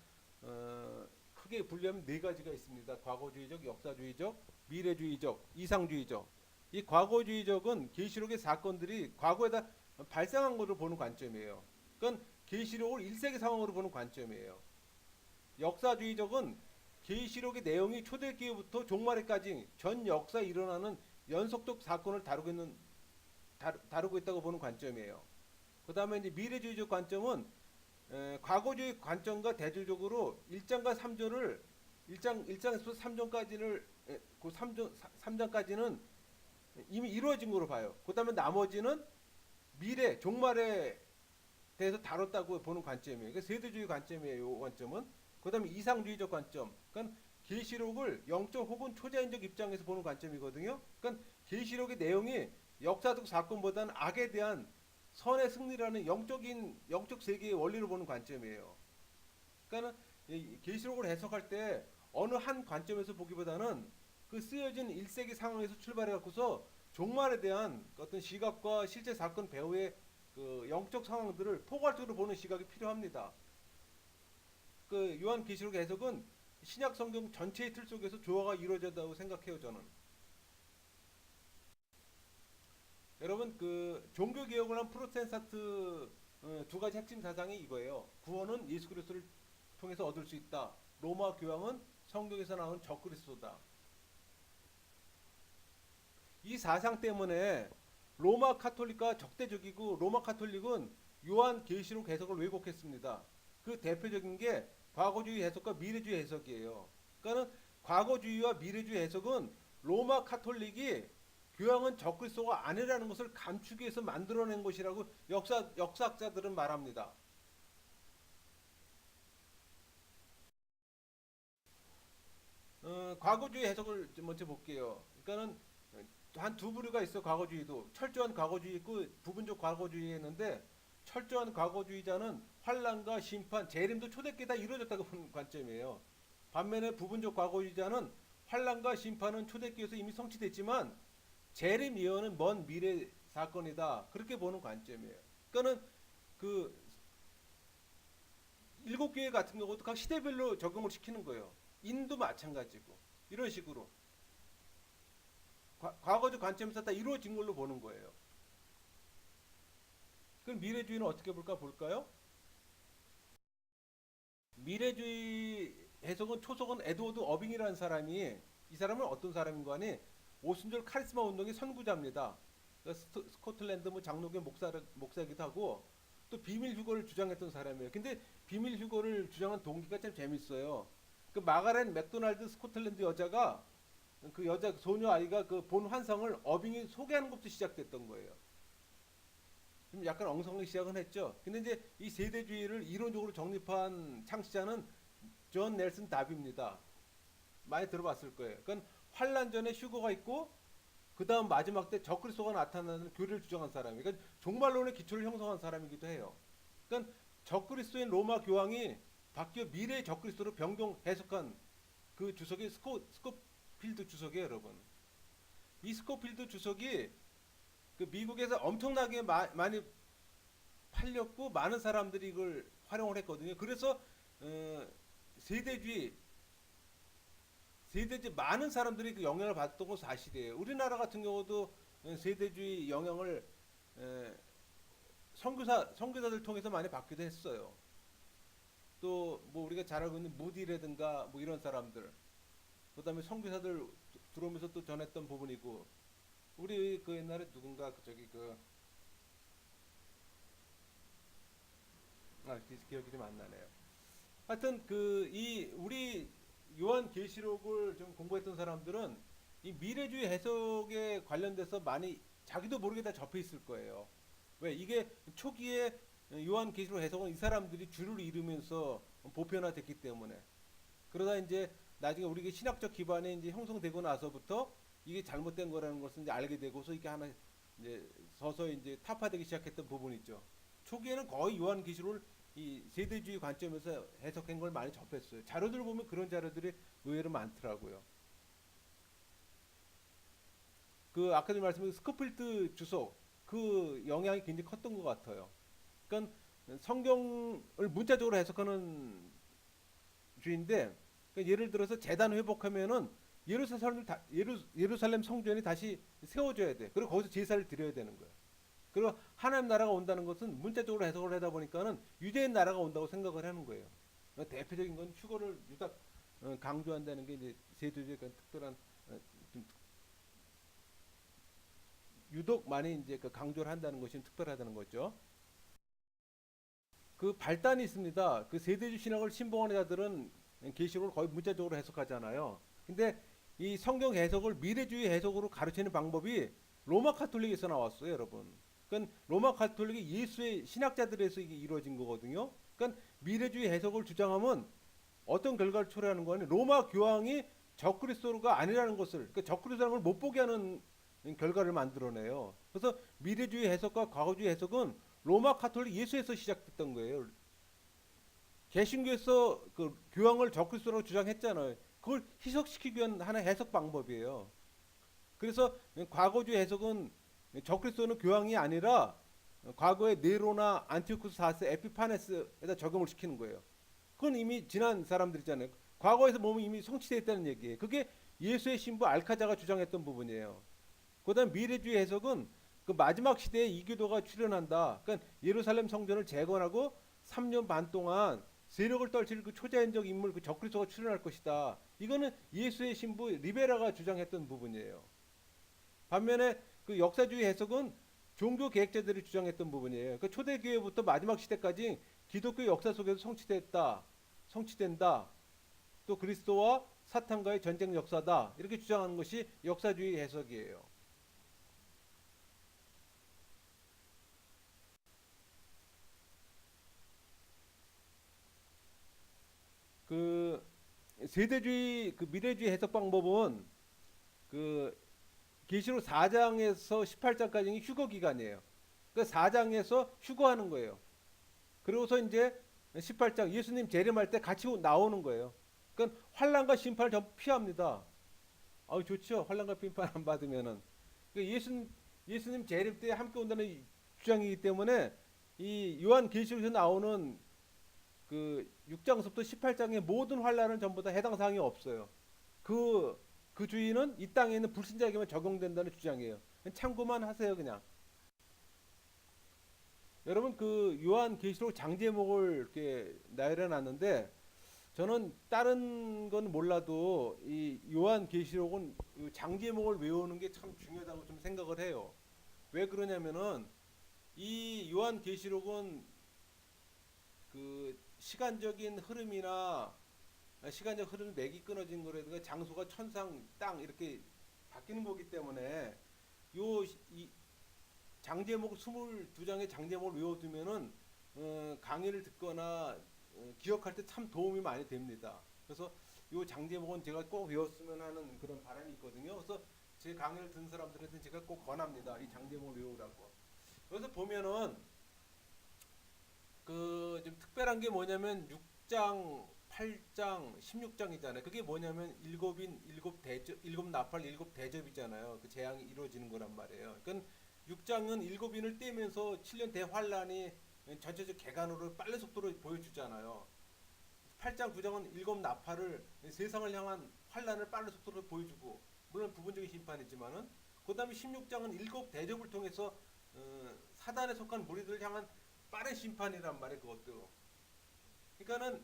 크게 크게 분류하면 네 가지가 있습니다. 과거주의적, 역사주의적, 미래주의적, 이상주의적. 이 과거주의적은 계시록의 사건들이 과거에다 발생한 것으로 보는 관점이에요. 그건 계시록을 1세기 상황으로 보는 관점이에요. 역사주의적은 계시록의 내용이 초대기부터 종말에까지 전 역사에 일어나는 연속적 사건을 다루고 있다고 보는 관점이에요. 그 다음에 이제 미래주의적 관점은 과거주의 관점과 대조적으로 1장과 3장을 1장에서 3장까지를 그 3장까지는 이미 이루어진 거로 봐요. 그 다음에 나머지는 미래 종말에 대해서 다뤘다고 보는 관점이에요. 그러니까 세대주의 관점이에요. 이 관점은. 그 다음에 이상주의적 관점. 그러니까 계시록을 영적 혹은 초자연적 입장에서 보는 관점이거든요. 그러니까 계시록의 내용이 역사적 사건보다는 악에 대한 선의 승리라는 영적 세계의 원리를 보는 관점이에요. 그러니까 계시록을 해석할 때 어느 한 관점에서 보기보다는 그 쓰여진 1세기 상황에서 출발해 갖고서 종말에 대한 어떤 시각과 실제 사건 배후의 그 영적 상황들을 포괄적으로 보는 시각이 필요합니다. 그 요한 계시록 해석은 신약 성경 전체의 틀 속에서 조화가 이루어졌다고 생각해요, 저는. 여러분 그 종교 개혁을 한 프로테스탄트 두 가지 핵심 사상이 이거예요. 구원은 예수 그리스도를 통해서 얻을 수 있다. 로마 교황은 성경에서 나온 적그리스도다. 이 사상 때문에 로마 카톨릭과 적대적이고 로마 카톨릭은 요한 계시록 해석을 왜곡했습니다. 그 대표적인 게 과거주의 해석과 미래주의 해석이에요. 그러니까는 과거주의와 미래주의 해석은 로마 카톨릭이 교황은 적그리스도가 아니라는 것을 감추기 위해서 만들어낸 것이라고 역사학자들은 말합니다. 과거주의 해석을 먼저 볼게요. 그러니까는 한 두 부류가 있어. 과거주의도 철저한 과거주의 있고 부분적 과거주의 했는데, 철저한 과거주의자는 환란과 심판, 재림도 초대께 다 이루어졌다고 보는 관점이에요. 반면에 부분적 과거주의자는 환란과 심판은 초대기에서 이미 성취됐지만 재림 예언은 먼 미래 사건이다. 그렇게 보는 관점이에요. 그러니까는 그 일곱 교회 같은 경우도 각 시대별로 적용을 시키는 거예요. 인도 마찬가지고 이런 식으로 과거적 관점에서 다 이루어진 걸로 보는 거예요. 그럼 미래주의는 어떻게 볼까요? 미래주의 해석은 초석은 에드워드 어빙이라는 사람이, 이 사람은 어떤 사람인가 하니 오순절 카리스마 운동의 선구자입니다. 스코틀랜드 뭐 장로교 목사이기도 하고 또 비밀 휴거를 주장했던 사람이에요. 근데 비밀 휴거를 주장한 동기가 참 재밌어요. 그 마가렛 맥도날드 스코틀랜드 여자가, 그 여자 소녀 아이가 그 본 환상을 어빙이 소개하는 것부터 시작됐던 거예요. 좀 약간 엉성하게 시작은 했죠. 근데 이제 이 세대주의를 이론적으로 정립한 창시자는 존 넬슨 답입니다. 많이 들어봤을 거예요. 그러니까 환란 전에 휴거가 있고 그 다음 마지막 때 적그리스도가 나타나는 교리를 주장한 사람이, 그러니까 종말론의 기초를 형성한 사람이기도 해요. 그러니까 적그리스도인 로마 교황이 바뀌어 미래의 적그리스도로 변경 해석한 그 주석이 스코필드 주석이에요, 여러분. 이 스코필드 주석이 그 미국에서 엄청나게 많이 팔렸고 많은 사람들이 이걸 활용을 했거든요. 그래서 세대주의 많은 사람들이 그 영향을 받았던 건 사실이에요. 우리나라 같은 경우도 세대주의 영향을 선교사들 통해서 많이 받기도 했어요. 또 뭐 우리가 잘 알고 있는 무디라든가 뭐 이런 사람들, 그다음에 선교사들 들어오면서 또 전했던 부분이고, 우리 그 옛날에 누군가 저기 기억이 좀 안 나네요. 하여튼 그 이 우리 요한 계시록을 좀 공부했던 사람들은 이 미래주의 해석에 관련돼서 많이 자기도 모르게 다 접해 있을 거예요. 왜? 이게 초기에 요한 계시록 해석은 이 사람들이 주를 이루면서 보편화됐기 때문에. 그러다 이제 나중에 우리가 신학적 기반이 이제 형성되고 나서부터 이게 잘못된 거라는 것을 이제 알게 되고서 이게 하나 이제 서서히 이제 타파되기 시작했던 부분이죠. 초기에는 거의 요한 계시록을 이 세대주의 관점에서 해석한 걸 많이 접했어요. 자료들 보면 그런 자료들이 의외로 많더라고요. 그 아까 전 말씀드린 스코필드 주석, 그 영향이 굉장히 컸던 것 같아요. 그러니까 성경을 문자적으로 해석하는 주인데 그러니까 예를 들어서 재단 회복하면은 예루살렘 성전이 다시 세워져야 돼. 그리고 거기서 제사를 드려야 되는 거야. 그리고 하나님 나라가 온다는 것은 문자적으로 해석을 하다 보니까는 유대인 나라가 온다고 생각을 하는 거예요. 대표적인 건 휴거를 유다 강조한다는 게 이제 세대주의 특별한 좀 유독 많이 이제 그 강조를 한다는 것이 특별하다는 거죠. 그 발단이 있습니다. 그 세대주 신학을 신봉하는 자들은 계시록을 거의 문자적으로 해석하잖아요. 근데 이 성경 해석을 미래주의 해석으로 가르치는 방법이 로마 카톨릭에서 나왔어요, 여러분. 그러니까 로마 카톨릭이 예수의 신학자들에서 이게 이루어진 거거든요. 그러니까 미래주의 해석을 주장하면 어떤 결과를 초래하는 거는 로마 교황이 적그리스도가 아니라는 것을, 그러니까 적그리스도라는 걸 못 보게 하는 결과를 만들어내요. 그래서 미래주의 해석과 과거주의 해석은 로마 카톨릭 예수에서 시작됐던 거예요. 개신교에서 그 교황을 적그리스도라고 주장했잖아요. 그걸 희석시키기 위한 하나의 해석 방법이에요. 그래서 과거주의 해석은 적그리스도는 교황이 아니라 과거의 네로나 안티오쿠스 4세 에피파네스에다 적용을 시키는 거예요. 그건 이미 지난 사람들이잖아요. 과거에서 몸이 이미 성취되어 있다는 얘기예요. 그게 예수의 신부 알카자가 주장했던 부분이에요. 그다음 미래주의 해석은 그 마지막 시대에 이교도가 출현한다. 그러니까 예루살렘 성전을 재건하고 3년 반 동안 세력을 떨칠 그 초자연적 인물 그 적그리스도가 출현할 것이다. 이거는 예수의 신부 리베라가 주장했던 부분이에요. 반면에 그 역사주의 해석은 종교 계획자들이 주장했던 부분이에요. 그 초대교회부터 마지막 시대까지 기독교 역사 속에서 성취된다. 또 그리스도와 사탄과의 전쟁 역사다. 이렇게 주장하는 것이 역사주의 해석이에요. 그 세대주의 그 미래주의 해석 방법은 그 계시록 4장에서 18장까지는 휴거 기간이에요. 그 4장에서 휴거하는 거예요. 그리고서 이제 18장 예수님 재림할 때 같이 나오는 거예요. 그러니까 환란과 심판을 전부 피합니다. 아우 좋죠. 환란과 심판 안 받으면은. 그러니까 예수님 재림 때 함께 온다는 주장이기 때문에 이 요한 계시록에서 나오는 그 6장부터 18장의 모든 환란은 전부 다 해당 사항이 없어요. 그 주의는 이 땅에 있는 불신자에게만 적용된다는 주장이에요. 참고만 하세요, 그냥. 여러분 그 요한 계시록 장제목을 이렇게 나열해 놨는데 저는 다른 건 몰라도 이 요한 계시록은 장제목을 외우는 게 참 중요하다고 좀 생각을 해요. 왜 그러냐면은 이 요한 계시록은 그 시간적인 흐름이나 시간적 흐름이 맥이 끊어진 거라든가 장소가 천상 땅 이렇게 바뀌는 거기 때문에 요 이 장제목 22장의 장제목을 외워두면은 강의를 듣거나 기억할 때 참 도움이 많이 됩니다. 그래서 요 장제목은 제가 꼭 외웠으면 하는 그런 바람이 있거든요. 그래서 제 강의를 듣는 사람들한테 제가 꼭 권합니다. 이 장제목을 외우라고. 그래서 보면은 그 좀 특별한 게 뭐냐면 6장, 8장, 16장이잖아요. 그게 뭐냐면 일곱 대접, 일곱 나팔, 일곱 대접이잖아요. 그 재앙이 이루어지는 거란 말이에요. 그러니까 6장은 일곱인을 떼면서 7년 대환란이 전체적 개간으로 빠른 속도로 보여주잖아요. 8장, 9장은 일곱 나팔을 세상을 향한 환란을 빠른 속도로 보여주고 물론 부분적인 심판이지만은 그다음에 16장은 일곱 대접을 통해서 사단에 속한 무리들을 향한 빠른 심판이란 말이에요. 그것도. 그러니까는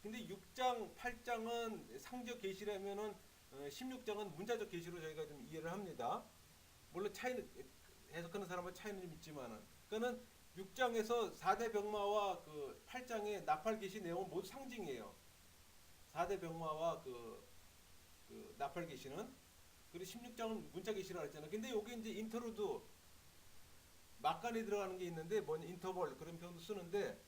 근데 6장, 8장은 상적 계시라면은 16장은 문자적 계시로 저희가 좀 이해를 합니다. 물론 차이는 해석하는 사람은 차이는 좀 있지만은 그거는 6장에서 4대 병마와 그 8장의 나팔 계시 내용은 모두 상징이에요. 4대 병마와 그 나팔 계시는 그리고 16장은 문자 계시라고 했잖아요. 근데 여기 이제 인터루드 막간에 들어가는 게 있는데 뭐냐 인터벌 그런 표현도 쓰는데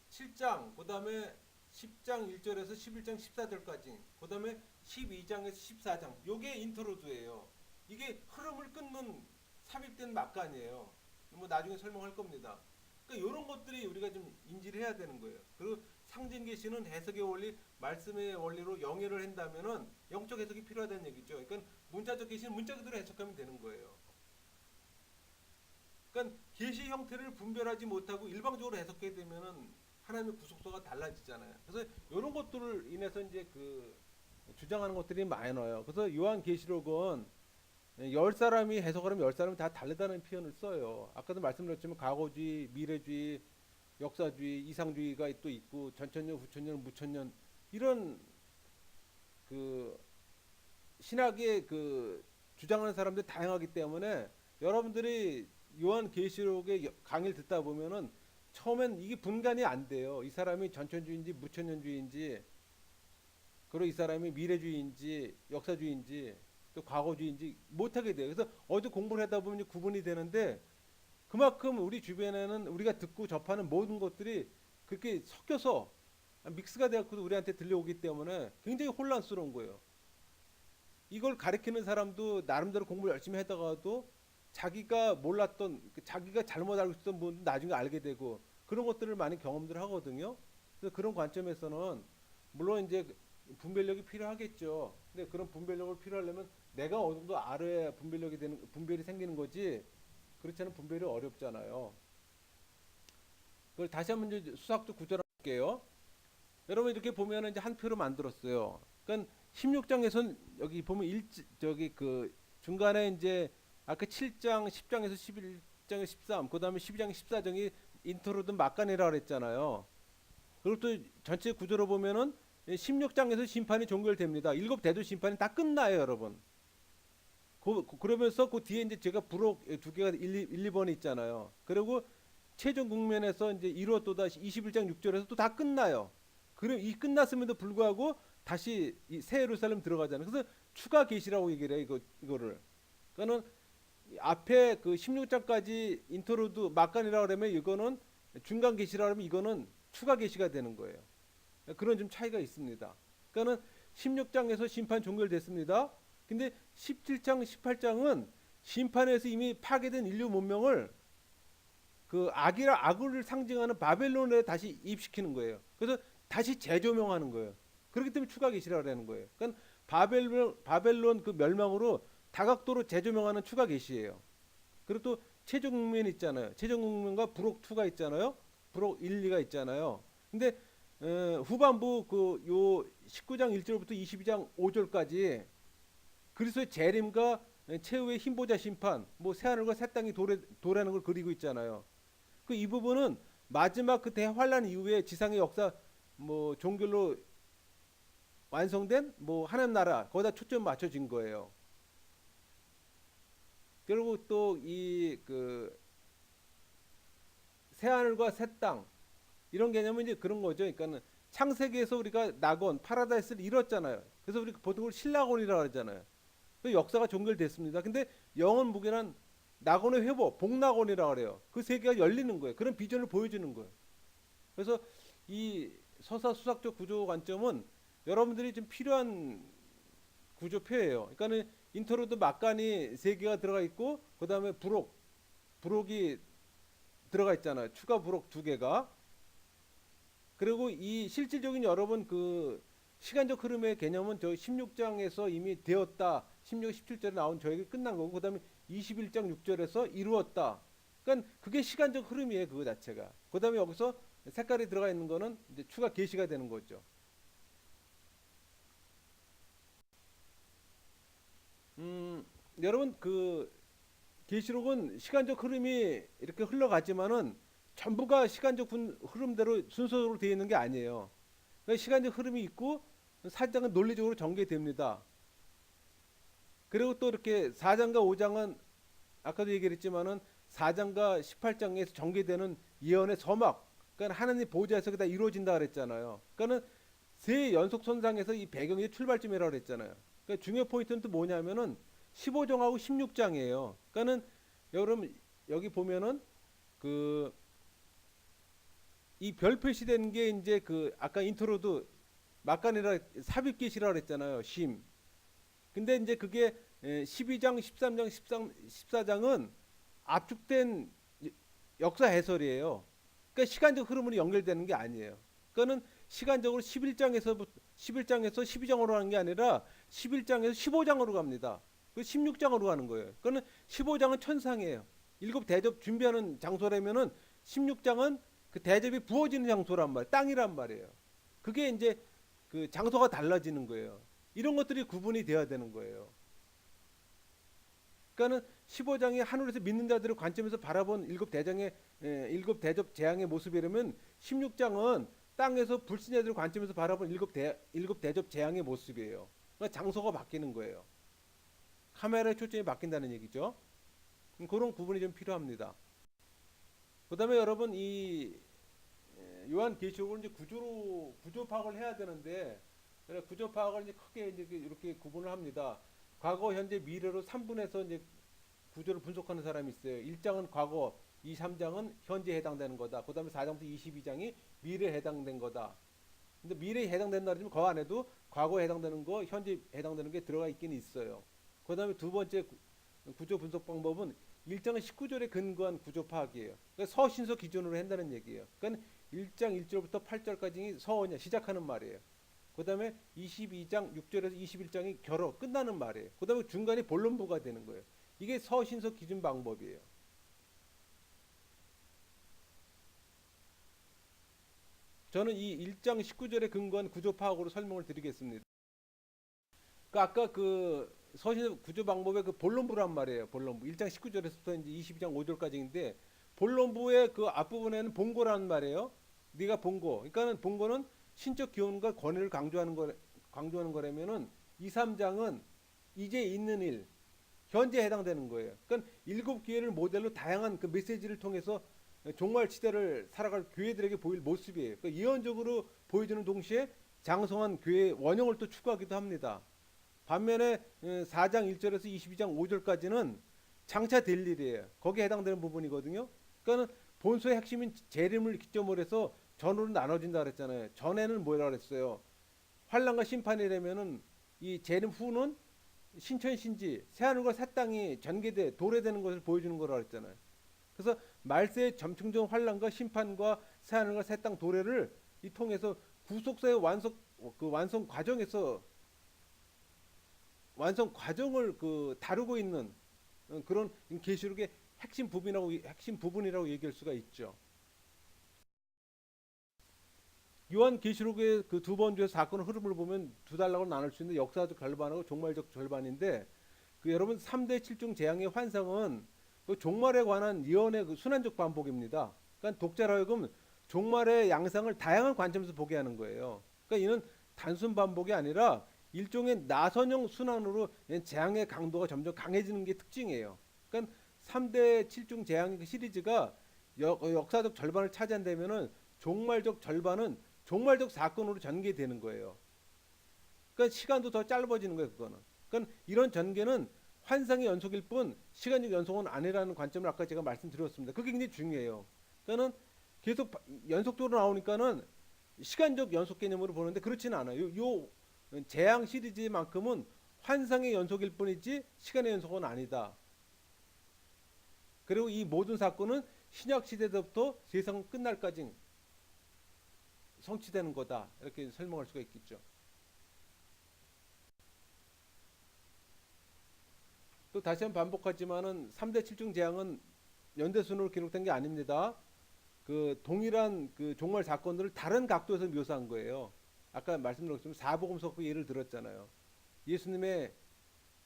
7장 그다음에 10장 1절에서 11장 14절까지 그다음에 12장에서 14장 요게 인터루드예요. 이게 흐름을 끊는 삽입된 막간이에요. 뭐 나중에 설명할 겁니다. 그러니까 이런 것들이 우리가 좀 인지를 해야 되는 거예요. 그리고 상징 계시는 해석의 원리, 말씀의 원리로 영해를 한다면은 영적 해석이 필요하다는 얘기죠. 그러니까 문자적 계시는 문자 그대로 해석하면 되는 거예요. 그러니까 계시 형태를 분별하지 못하고 일방적으로 해석하게 되면은 하나님의 구속도가 달라지잖아요. 그래서 이런 것들을 인해서 이제 그 주장하는 것들이 많이 나와요. 그래서 요한계시록은 10사람이 해석을 하면 10사람이 다 다르다는 표현을 써요. 아까도 말씀드렸지만 과거주의, 미래주의, 역사주의, 이상주의가 또 있고 전천년, 후천년, 무천년 이런 그 신학의 그 주장하는 사람들이 다양하기 때문에 여러분들이 요한계시록의 강의를 듣다 보면은 처음엔 이게 분간이 안 돼요. 이 사람이 전천주의인지 무천년주의인지 그리고 이 사람이 미래주의인지 역사주의인지 또 과거주의인지 못하게 돼요. 그래서 어디 공부를 하다 보면 구분이 되는데 그만큼 우리 주변에는 우리가 듣고 접하는 모든 것들이 그렇게 섞여서 믹스가 되어서 우리한테 들려오기 때문에 굉장히 혼란스러운 거예요. 이걸 가르치는 사람도 나름대로 공부를 열심히 하다가도 자기가 몰랐던 자기가 잘못 알고 있었던 부분 나중에 알게 되고 그런 것들을 많이 경험들 하거든요. 그래서 그런 관점에서는 물론 이제 분별력이 필요하겠죠. 근데 그런 분별력을 필요하려면 내가 어느 정도 알아야 분별이 생기는 거지. 그렇지 않으면 분별이 어렵잖아요. 그걸 다시 한번 이제 수학적 구조를 할게요. 여러분 이렇게 보면 이제 한 표로 만들었어요. 그러니까 16장에선 여기 보면 저기 그 중간에 이제 아까 7장, 10장에서 11장에 13, 그다음에 12장, 14장이 인트로든 막간이라 그랬잖아요. 그리고 또 전체 구조로 보면은 16장에서 심판이 종결됩니다. 일곱 대조 심판이 다 끝나요, 여러분. 그러면서 그 뒤에 이제 제가 부록 두 개가 1, 2번이 있잖아요. 그리고 최종 국면에서 이제 이루어도다 21장 6절에서 또 다 끝나요. 그럼 이 끝났음에도 불구하고 다시 새 예루살렘 들어가잖아요. 그래서 추가 계시라고 얘기를 해요. 이거를. 그러니까는 앞에 그 16장까지 인트로드 막간이라고 그러면 이거는 중간 계시라고 하면 이거는 추가 계시가 되는 거예요. 그런 좀 차이가 있습니다. 그러니까는 16장에서 심판 종결됐습니다. 근데 17장, 18장은 심판에서 이미 파괴된 인류 문명을 그 악을 상징하는 바벨론에 다시 입시키는 거예요. 그래서 다시 재조명하는 거예요. 그렇기 때문에 추가 계시라고 하는 거예요. 그러니까 바벨론 그 멸망으로 다각도로 재조명하는 추가 계시예요. 그리고 또 최종 국면 있잖아요. 최종 국면과 부록 2가 있잖아요. 부록 1, 2가 있잖아요. 근데 후반부 그 요 19장 1절부터 22장 5절까지 그리스도의 재림과 최후의 흰보자 심판, 뭐 새하늘과 새 땅이 도래하는 걸 그리고 있잖아요. 그 이 부분은 마지막 그 대환란 이후에 지상의 역사 뭐 종결로 완성된 뭐 하나님 나라 거기다 초점 맞춰진 거예요. 그리고 또 이 그 새하늘과 새 땅 이런 개념은 이제 그런 거죠. 그러니까는 창세기에서 우리가 낙원, 파라다이스를 이뤘잖아요. 그래서 우리 보통 그걸 신낙원이라고 하잖아요. 그 역사가 종결됐습니다. 근데 영원 무결한 낙원의 회복, 복낙원이라고 그래요. 그 세계가 열리는 거예요. 그런 비전을 보여주는 거예요. 그래서 이 서사 수학적 구조 관점은 여러분들이 좀 필요한 구조표예요. 그러니까는 인트로도 막간이 세 개가 들어가 있고 그다음에 부록이 들어가 있잖아요. 추가 부록 두 개가. 그리고 이 실질적인 여러분 그 시간적 흐름의 개념은 저 16장에서 이미 되었다. 16, 17절에 나온 저에게 끝난 거고 그다음에 21장 6절에서 이루었다. 그러니까 그게 시간적 흐름이에요. 그거 자체가. 그다음에 여기서 색깔이 들어가 있는 거는 이제 추가 계시가 되는 거죠. 여러분 그 계시록은 시간적 흐름이 이렇게 흘러가지만은 전부가 시간적 흐름대로 순서로 되어 있는 게 아니에요. 그러니까 시간적 흐름이 있고 사장은 논리적으로 전개됩니다. 그리고 또 이렇게 4장과 5장은 아까도 얘기했지만은 4장과 18장에서 전개되는 예언의 서막, 그러니까 하나님 보좌에서 다 이루어진다 그랬잖아요. 그러니까는 세 연속 선상에서 이 배경이 출발점이라고 그랬잖아요. 그러니까 중요 포인트는 또 뭐냐면은 15장하고 16장이에요. 그러니까는 여러분 여기 보면은 그 이 별 표시된 게 이제 그 아까 인트로도 막간이라 삽입 계시라고 그랬잖아요. 심. 근데 이제 그게 12장, 13장, 14장은 압축된 역사 해설이에요. 그러니까 시간적 흐름으로 연결되는 게 아니에요. 그거는 시간적으로 11장에서 12장으로 하는 게 아니라 11장에서 15장으로 갑니다. 그 16장으로 가는 거예요. 그거는 15장은 천상이에요. 일곱 대접 준비하는 장소라면은 16장은 그 대접이 부어지는 장소란 말이에요. 땅이란 말이에요. 그게 이제 그 장소가 달라지는 거예요. 이런 것들이 구분이 돼야 되는 거예요. 그러니까는 15장이 하늘에서 믿는 자들의 관점에서 바라본 일곱 대접 재앙의 모습이라면 16장은 땅에서 불신자들의 관점에서 바라본 일곱 대접 재앙의 모습이에요. 그러니까 장소가 바뀌는 거예요. 카메라의 초점이 바뀐다는 얘기죠. 그런 구분이 좀 필요합니다. 그다음에 여러분 이 요한계시록을 이제 구조 파악을 해야 되는데 구조 파악을 이제 크게 이제 이렇게 구분을 합니다. 과거, 현재, 미래로 3분에서 이제 구조를 분석하는 사람이 있어요. 1장은 과거, 2, 3장은 현재에 해당되는 거다. 그다음에 4장부터 22장이 미래에 해당된 거다. 근데 미래에 해당된다 그러면 그 안에도 과거에 해당되는 거, 현재에 해당되는 게 들어가 있긴 있어요. 그다음에 두 번째 구조 분석 방법은 1장은 19절에 근거한 구조 파악이에요. 그러니까 서신서 기준으로 한다는 얘기예요. 그러니까 1장 1절부터 8절까지 서원이야 시작하는 말이에요. 그다음에 22장 6절에서 21장이 결어 끝나는 말이에요. 그다음에 중간에 본론부가 되는 거예요. 이게 서신서 기준 방법이에요. 저는 이 1장 19절에 근거한 구조 파악으로 설명을 드리겠습니다. 아까 그 서신서 구조 방법의 그 본론부란 말이에요. 본론부. 1장 19절에서부터 이제 22장 5절까지인데 본론부의 그 앞부분에는 본고라는 말이에요. 네가 본고. 그러니까는 본고는 신적 기원과 권위를 강조하는 거라면은 2, 3장은 이제 있는 일, 현재에 해당되는 거예요. 그러니까 일곱 교회를 모델로 다양한 그 메시지를 통해서 종말 시대를 살아갈 교회들에게 보일 모습이에요. 그러니까 예언적으로 보여주는 동시에 장성한 교회의 원형을 또 추구하기도 합니다. 반면에 4장 1절에서 22장 5절까지는 장차 될 일이에요. 거기에 해당되는 부분이거든요. 그러니까 본서의 핵심인 재림을 기점으로 해서 전으로 나눠진다 그랬잖아요. 전에는 뭐라 그랬어요? 환란과 심판이라면은 이 재림 후는 신천신지 새하늘과 새 땅이 전개돼 도래되는 것을 보여주는 거라 그랬잖아요. 그래서 말세의 점층적 환란과 심판과 새하늘과 새 땅 도래를 이 통해서 구속사의 완성 과정에서 완성 과정을 그 다루고 있는 그런 계시록의 핵심 부분이라고 얘기할 수가 있죠. 요한계시록의 그 두 번째 사건 흐름을 보면 두 단락으로 나눌 수 있는 역사적 절반하고 종말적 절반인데 그 여러분 3대 7중 재앙의 환상은 그 종말에 관한 예언의 그 순환적 반복입니다. 그러니까 독자로 하여금 종말의 양상을 다양한 관점에서 보게 하는 거예요. 그러니까 이는 단순 반복이 아니라 일종의 나선형 순환으로 재앙의 강도가 점점 강해지는 게 특징이에요. 그러니까 3대 7중 재앙의 그 시리즈가 역사적 절반을 차지한다면은 종말적 절반은 종말적 사건으로 전개되는 거예요. 그러니까 시간도 더 짧아지는 거예요, 그거는. 그러니까 이런 전개는 환상의 연속일 뿐 시간적 연속은 아니라는 관점을 아까 제가 말씀드렸습니다. 그게 굉장히 중요해요. 그러니까는 계속 연속적으로 나오니까는 시간적 연속 개념으로 보는데 그렇지는 않아요. 요 재앙 시리즈만큼은 환상의 연속일 뿐이지 시간의 연속은 아니다. 그리고 이 모든 사건은 신약 시대부터 세상 끝날까지 성취되는 거다. 이렇게 설명할 수가 있겠죠. 또 다시 한번 반복하지만은 3대 7중 재앙은 연대순으로 기록된 게 아닙니다. 그 동일한 그 종말 사건들을 다른 각도에서 묘사한 거예요. 아까 말씀드렸지만 사복음서 그 예를 들었잖아요. 예수님의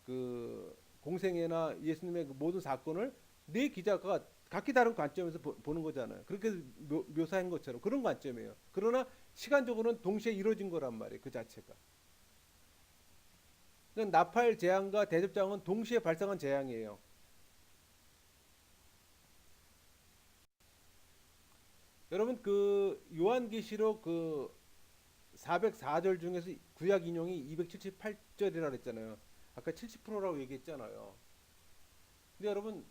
그 공생애나 예수님의 그 모든 사건을 네 기자가 각기 다른 관점에서 보는 거잖아요. 그렇게 묘사한 것처럼 그런 관점이에요. 그러나 시간적으로는 동시에 이루어진 거란 말이에요. 그 자체가. 그러니까 나팔 재앙과 대접장은 동시에 발생한 재앙이에요. 여러분 그 요한계시록 그 404절 중에서 구약 인용이 278절이라 그랬잖아요. 아까 70%라고 얘기했잖아요. 근데 여러분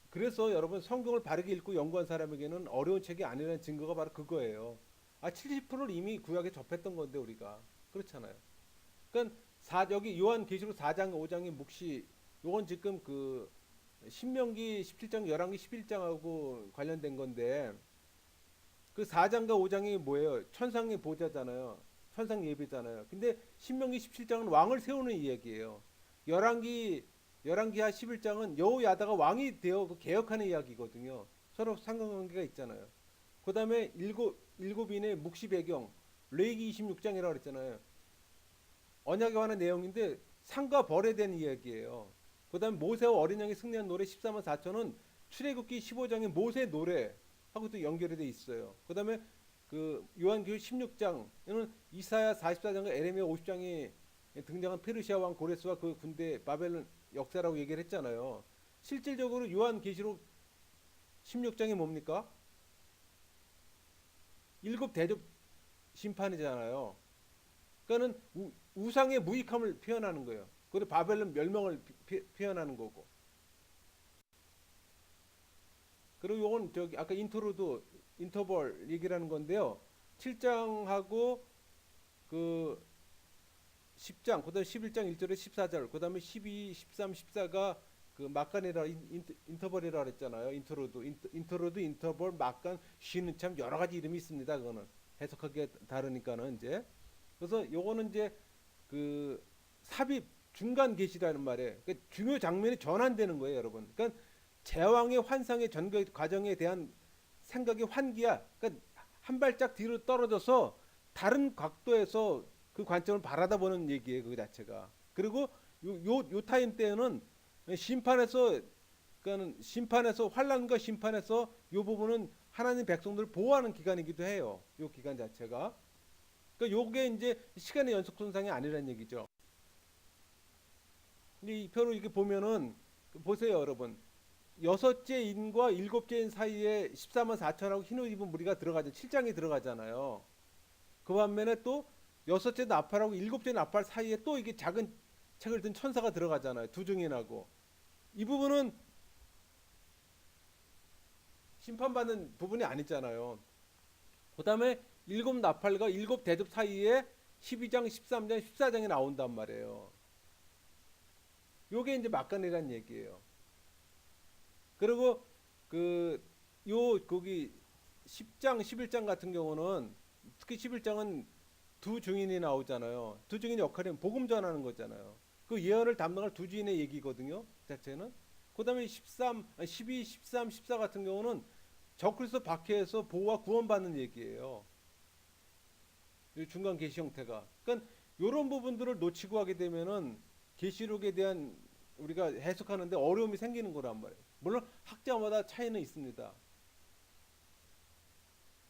그래서 여러분 성경을 바르게 읽고 연구한 사람에게는 어려운 책이 아니라는 증거가 바로 그거예요. 70%를 이미 구약에 접했던 건데 우리가 그렇잖아요. 그러니까 여기 요한계시록 4장 5장의 묵시 요건 지금 그 신명기 17장, 열왕기 11장하고 관련된 건데 그 4장과 5장이 뭐예요? 천상의 보좌잖아요. 천상 예배잖아요. 근데 신명기 17장은 왕을 세우는 이야기예요. 열왕기하 11장은 여호야다가 왕이 되어 개혁하는 이야기거든요. 서로 상관관계가 있잖아요. 그다음에 일곱인의 묵시 배경 레위기 26장이라고 그랬잖아요. 언약에 관한 내용인데 상과 벌에 대한 이야기예요. 그다음에 모세와 어린 양이 승리한 노래 14만 4천은 출애굽기 15장의 모세 노래하고 또 연결이 돼 있어요. 그다음에 그 요한계시록 16장에는 이사야 44장과 에레미야 50장이 등장한 페르시아 왕 고레스와 그 군대 바벨론 역사라고 얘기를 했잖아요. 실질적으로 요한계시록 16장이 뭡니까? 일곱 대접 심판이잖아요. 그러니까는 우상의 무익함을 표현하는 거예요. 그리고 바벨론 멸망을 표현하는 거고. 그리고 요건 저기 아까 인트로도 인터벌 얘기라는 건데요. 7장하고 그 10장, 그다음에 11장 1절에 14절, 그다음에 12, 13, 14가 그 막간이라 인터벌이라 그랬잖아요. 인트로도 인터벌, 막간, 쉬는 참 여러 가지 이름이 있습니다. 그거는 해석하기가 다르니까는 이제 그래서 요거는 이제 그 삽입 중간 계시라는 말에 그러니까 중요 장면이 전환되는 거예요, 여러분. 그러니까 제왕의 환상의 전개 과정에 대한 생각의 환기야. 그러니까 한 발짝 뒤로 떨어져서 다른 각도에서 그 관점을 바라다보는 얘기예요, 그 자체가. 그리고 요 타임 때는 심판에서 그러니까 심판에서 환란과 심판에서 요 부분은 하나님 백성들을 보호하는 기간이기도 해요. 요 기간 자체가. 그러니까 요게 이제 시간의 연속 손상이 아니라는 얘기죠. 이 표로 이렇게 보면은 보세요, 여러분. 여섯째 인과 일곱째 인 사이에 14만 4천하고 흰 옷 입은 무리가 들어가죠. 7장이 들어가잖아요. 그 반면에 또 여섯째 나팔하고 일곱째 나팔 사이에 또 이게 작은 책을 든 천사가 들어가잖아요. 두 증인하고. 이 부분은 심판받는 부분이 아니잖아요. 그 다음에 일곱 나팔과 일곱 대접 사이에 12장, 13장, 14장이 나온단 말이에요. 요게 이제 막간이란 얘기예요. 그리고 그 요 거기 10장, 11장 같은 경우는 특히 11장은 두 증인이 나오잖아요. 두 증인 역할은 복음 전하는 거잖아요. 그 예언을 담당할 두 주인의 얘기거든요. 자체는. 그다음에 13, 12, 13, 14 같은 경우는 적그리스도 박해에서 보호와 구원받는 얘기예요. 이 중간 계시 형태가. 그러니까 이런 부분들을 놓치고 하게 되면은 계시록에 대한 우리가 해석하는데 어려움이 생기는 거란 말이에요. 물론 학자마다 차이는 있습니다.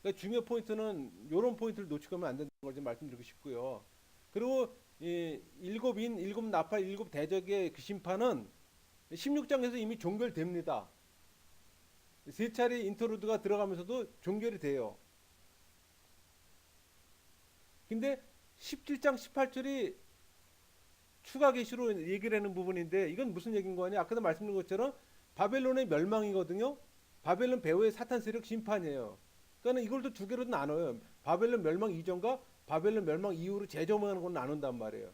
그러니까 중요 포인트는 이런 포인트를 놓치고 하면 안 된다는 걸 좀 말씀드리고 싶고요. 그리고 이 일곱인, 일곱 나팔, 일곱 대적의 그 심판은 16장에서 이미 종결됩니다. 세 차례 인터루드가 들어가면서도 종결이 돼요. 근데 17장 18절이 추가 계시로 얘기를 하는 부분인데 이건 무슨 얘기인 거냐? 아까도 말씀드린 것처럼 바벨론의 멸망이거든요. 바벨론 배후의 사탄 세력 심판이에요. 그러니까 이걸 또 두 개로 나눠요. 바벨론 멸망 이전과 바벨론 멸망 이후로 재조명하는 건 나눈단 말이에요.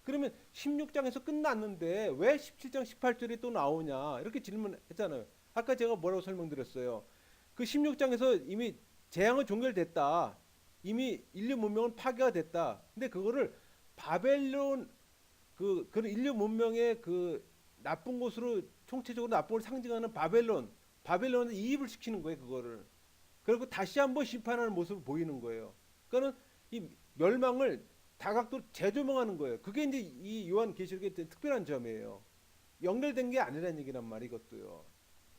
그러면 16장에서 끝났는데 왜 17장 18절이 또 나오냐? 이렇게 질문했잖아요. 아까 제가 뭐라고 설명드렸어요. 그 16장에서 이미 재앙은 종결됐다. 이미 인류 문명은 파괴가 됐다. 근데 그거를 바벨론 그런 인류 문명의 그 나쁜 곳으로 총체적으로 나쁜 걸 상징하는 바벨론에 이입을 시키는 거예요, 그거를. 그리고 다시 한번 심판하는 모습을 보이는 거예요. 그러니까는 이 멸망을 다각도로 재조명하는 거예요. 그게 이제 이 요한 계시록의 특별한 점이에요. 연결된 게 아니라는 얘기란 말이 이것도요.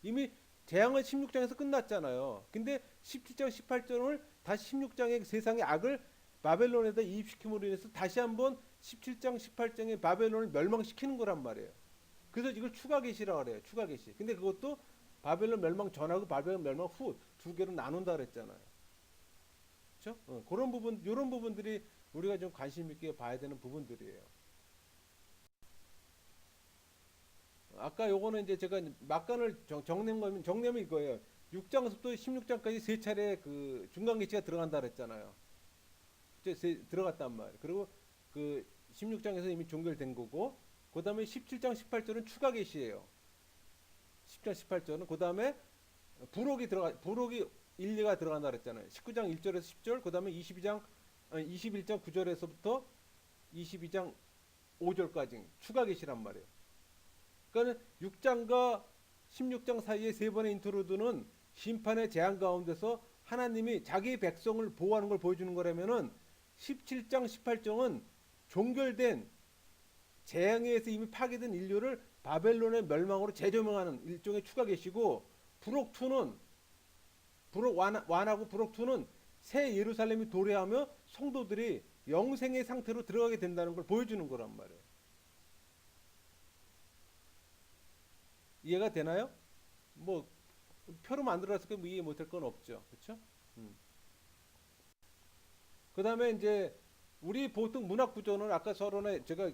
이미 재앙은 16장에서 끝났잖아요. 근데 17장 18절을 다시 16장의 세상의 악을 바벨론에다 이입시킴으로 인해서 다시 한번 17장 18장의 바벨론을 멸망시키는 거란 말이에요. 그래서 이걸 추가 계시라고 그래요. 추가 계시. 근데 그것도 바벨론 멸망 전하고 바벨론 멸망 후 두 개로 나눈다 그랬잖아요. 그렇죠? 그런 부분, 이런 부분들이 우리가 좀 관심 있게 봐야 되는 부분들이에요. 아까 요거는 이제 제가 막간을 정리한 거면 정리하면 이거예요. 6장부터 16장까지 세 차례 그 중간 계시가 들어간다 그랬잖아요. 들어갔단 말이에요. 그리고 그 16장에서 이미 종결된 거고, 그 다음에 17장 18절은 추가 계시예요. 10장 18절은 그 다음에 부록이 1, 2가 들어간다 그랬잖아요. 19장 1절에서 10절, 그 다음에 21장 9절에서부터 22장 5절까지 추가 계시란 말이에요. 그러니까 6장과 16장 사이에 세 번의 인트로드는 심판의 재앙 가운데서 하나님이 자기 백성을 보호하는 걸 보여주는 거라면은 17장, 18장은 종결된 재앙에 의해서 이미 파괴된 인류를 바벨론의 멸망으로 재조명하는 일종의 추가 계시고, 부록2는 부록 1하고 부록2는 새 예루살렘이 도래하며 성도들이 영생의 상태로 들어가게 된다는 걸 보여주는 거란 말이에요. 이해가 되나요? 뭐 표로 만들어서 뭐 이해 못할 건 없죠, 그렇죠? 그다음에 이제 우리 보통 문학 구조는 아까 서론에 제가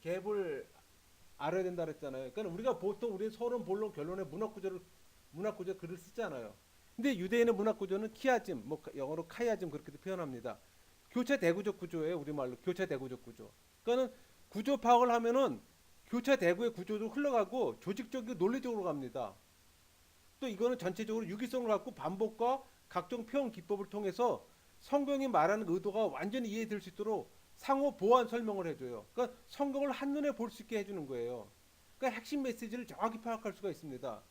갭을 알아야 된다 그랬잖아요. 그러니까 우리가 보통 우리 서론, 본론, 결론에 문학 구조 글을 쓰잖아요. 근데 유대인의 문학 구조는 키아즘, 뭐 영어로 카이아즘 그렇게도 표현합니다. 교차 대구적 구조예요, 우리말로 교차 대구적 구조. 그러니까는 구조 파악을 하면은 교차 대구의 구조로 흘러가고 조직적이고 논리적으로 갑니다. 또 이거는 전체적으로 유기성을 갖고 반복과 각종 표현 기법을 통해서 성경이 말하는 의도가 완전히 이해될 수 있도록 상호 보완 설명을 해줘요. 그러니까 성경을 한눈에 볼 수 있게 해주는 거예요. 그러니까 핵심 메시지를 정확히 파악할 수가 있습니다.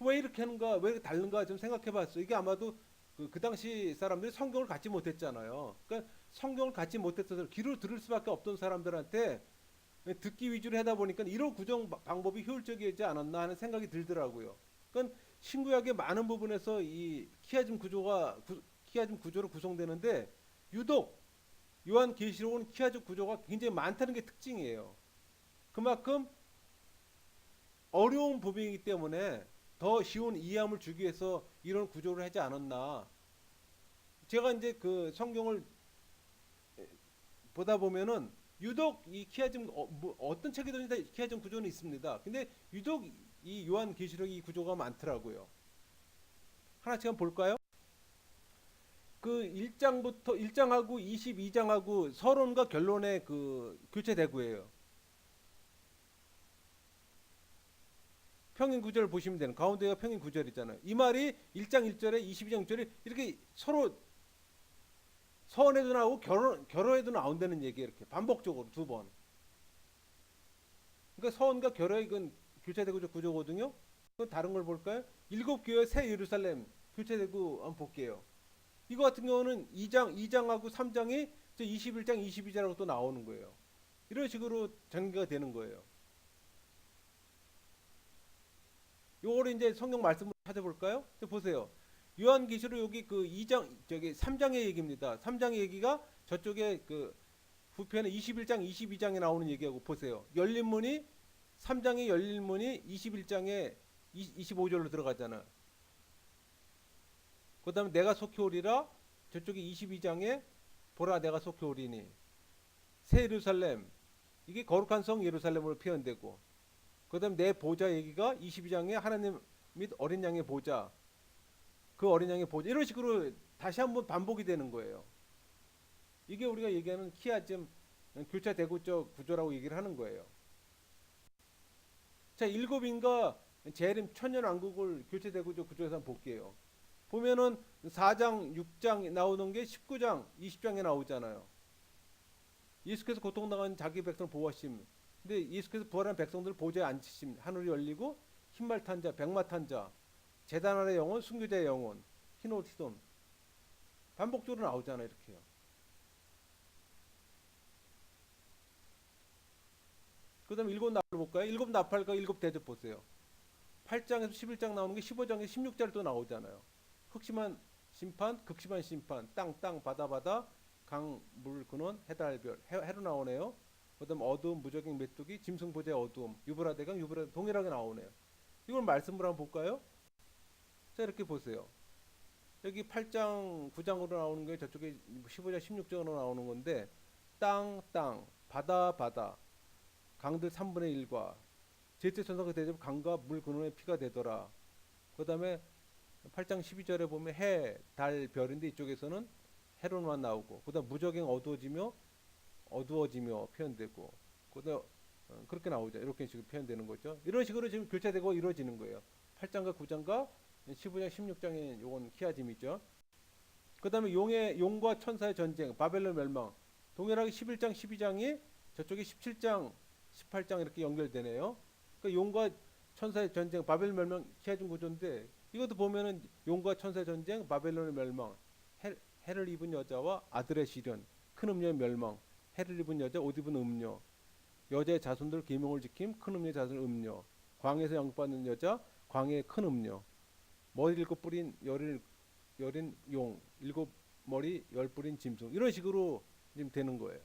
왜 이렇게 하는가, 왜 다른가 좀 생각해봤어요. 이게 아마도 그 당시 사람들이 성경을 갖지 못했잖아요. 그러니까 성경을 갖지 못했어서 귀로 들을 수밖에 없던 사람들한테 듣기 위주로 하다 보니까 이런 구정 방법이 효율적이지 않았나 하는 생각이 들더라고요. 그러니까 신구약의 많은 부분에서 이 키아즘 구조로 구성되는데, 유독 요한계시록은 키아즘 구조가 굉장히 많다는 게 특징이에요. 그만큼 어려운 부분이기 때문에 더 쉬운 이해함을 주기 위해서 이런 구조를 하지 않았나. 제가 이제 그 성경을 보다 보면은 유독 이 키아즘 어떤 책이든지 다 키아즘 구조는 있습니다. 근데 유독 이 요한계시록이 이 구조가 많더라고요. 하나씩 한번 볼까요? 그 1장하고 22장하고 서론과 결론의 그 교체 대구예요. 평행 구절 보시면 되는, 가운데가 평행 구절이잖아요. 이 말이 1장 1절에 22장 1절에 이렇게 서로 서원에도 나오고 결혼에도 나온다는 얘기예요. 이렇게 반복적으로 두 번. 그러니까 서원과 결혼의 그 교체대구적 구조거든요. 그럼 다른 걸 볼까요? 일곱 교회 새 예루살렘 교체대구 한번 볼게요. 이거 같은 경우는 2장하고 3장이 21장, 22장하고 또 나오는 거예요. 이런 식으로 전개가 되는 거예요. 요거를 이제 성경 말씀을 찾아볼까요? 보세요. 요한계시록 여기 그 2장, 저기 3장의 얘기입니다. 3장의 얘기가 저쪽에 그 후편에 21장, 22장에 나오는 얘기하고 보세요. 열린 문이 3장에 열린 문이 21장에 25절로 들어가잖아. 그다음에 내가 속히 오리라, 저쪽에 22장에 보라 내가 속히 오리니, 새 예루살렘, 이게 거룩한 성 예루살렘으로 표현되고, 그다음에 내 보좌 얘기가 22장에 하나님 및 어린 양의 보좌, 그 어린 양의 보좌, 이런 식으로 다시 한번 반복이 되는 거예요. 이게 우리가 얘기하는 키아즘 교차 대구적 구조라고 얘기를 하는 거예요. 자, 일곱인가 재림 천년왕국을 교차 대구적 구조에서 한번 볼게요. 보면은 4장, 6장 나오는 게 19장, 20장에 나오잖아요. 예수께서 고통당한 자기 백성을 보호하심. 근데 예수께서 부활한 백성들을 보좌에 앉히심. 하늘이 열리고 흰말 탄 자, 백마 탄 자, 제단 아래 영혼, 순교자의 영혼, 흰옷 희돈. 반복적으로 나오잖아요, 이렇게요. 그 다음에 일곱 나팔 볼까요? 일곱 나팔과 일곱 대접 보세요. 8장에서 11장 나오는 게 15장에서 16절 또 나오잖아요. 흑심한 심판, 극심한 심판, 땅, 바다, 강, 물, 근원, 해달별, 해로 나오네요. 그 다음 어두움, 무적인 메뚜기, 짐승 보좌의 어두움, 유브라데강, 유브라데 동일하게 나오네요. 이걸 말씀으로 한번 볼까요? 자, 이렇게 보세요. 여기 8장, 9장으로 나오는 게 저쪽에 15장, 16장으로 나오는 건데, 땅, 바다, 강들 3분의 1과 제때 천사가 대접 강과 물 근원의 피가 되더라. 그 다음에 8장 12절에 보면 해, 달, 별인데 이쪽에서는 해로만 나오고, 그 다음 무적행 어두워지며 표현되고, 그 다음 그렇게 나오죠. 이렇게 식으로 표현되는 거죠. 이런 식으로 지금 교차되고 이루어지는 거예요. 8장과 9장과 15장 16장의 요건 키아짐이죠. 그 다음에 용과 천사의 전쟁, 바벨론 멸망, 동일하게 11장 12장이 저쪽에 17장 18장 이렇게 연결되네요. 그러니까 용과 천사의 전쟁, 바벨 멸망, 키아즘 구조인데 이것도 보면은 용과 천사의 전쟁, 바벨론의 멸망, 해를 입은 여자와 아들의 시련, 큰 음녀의 멸망, 해를 입은 여자, 옷 입은 음녀, 여자의 자손들 계명을 지킴, 큰 음녀의 자손 음녀, 광에서 영받는 여자, 광해의 큰 음녀, 머리 일곱 뿌린 여린 용, 일곱 머리 열 뿌린 짐승 이런 식으로 지금 되는 거예요.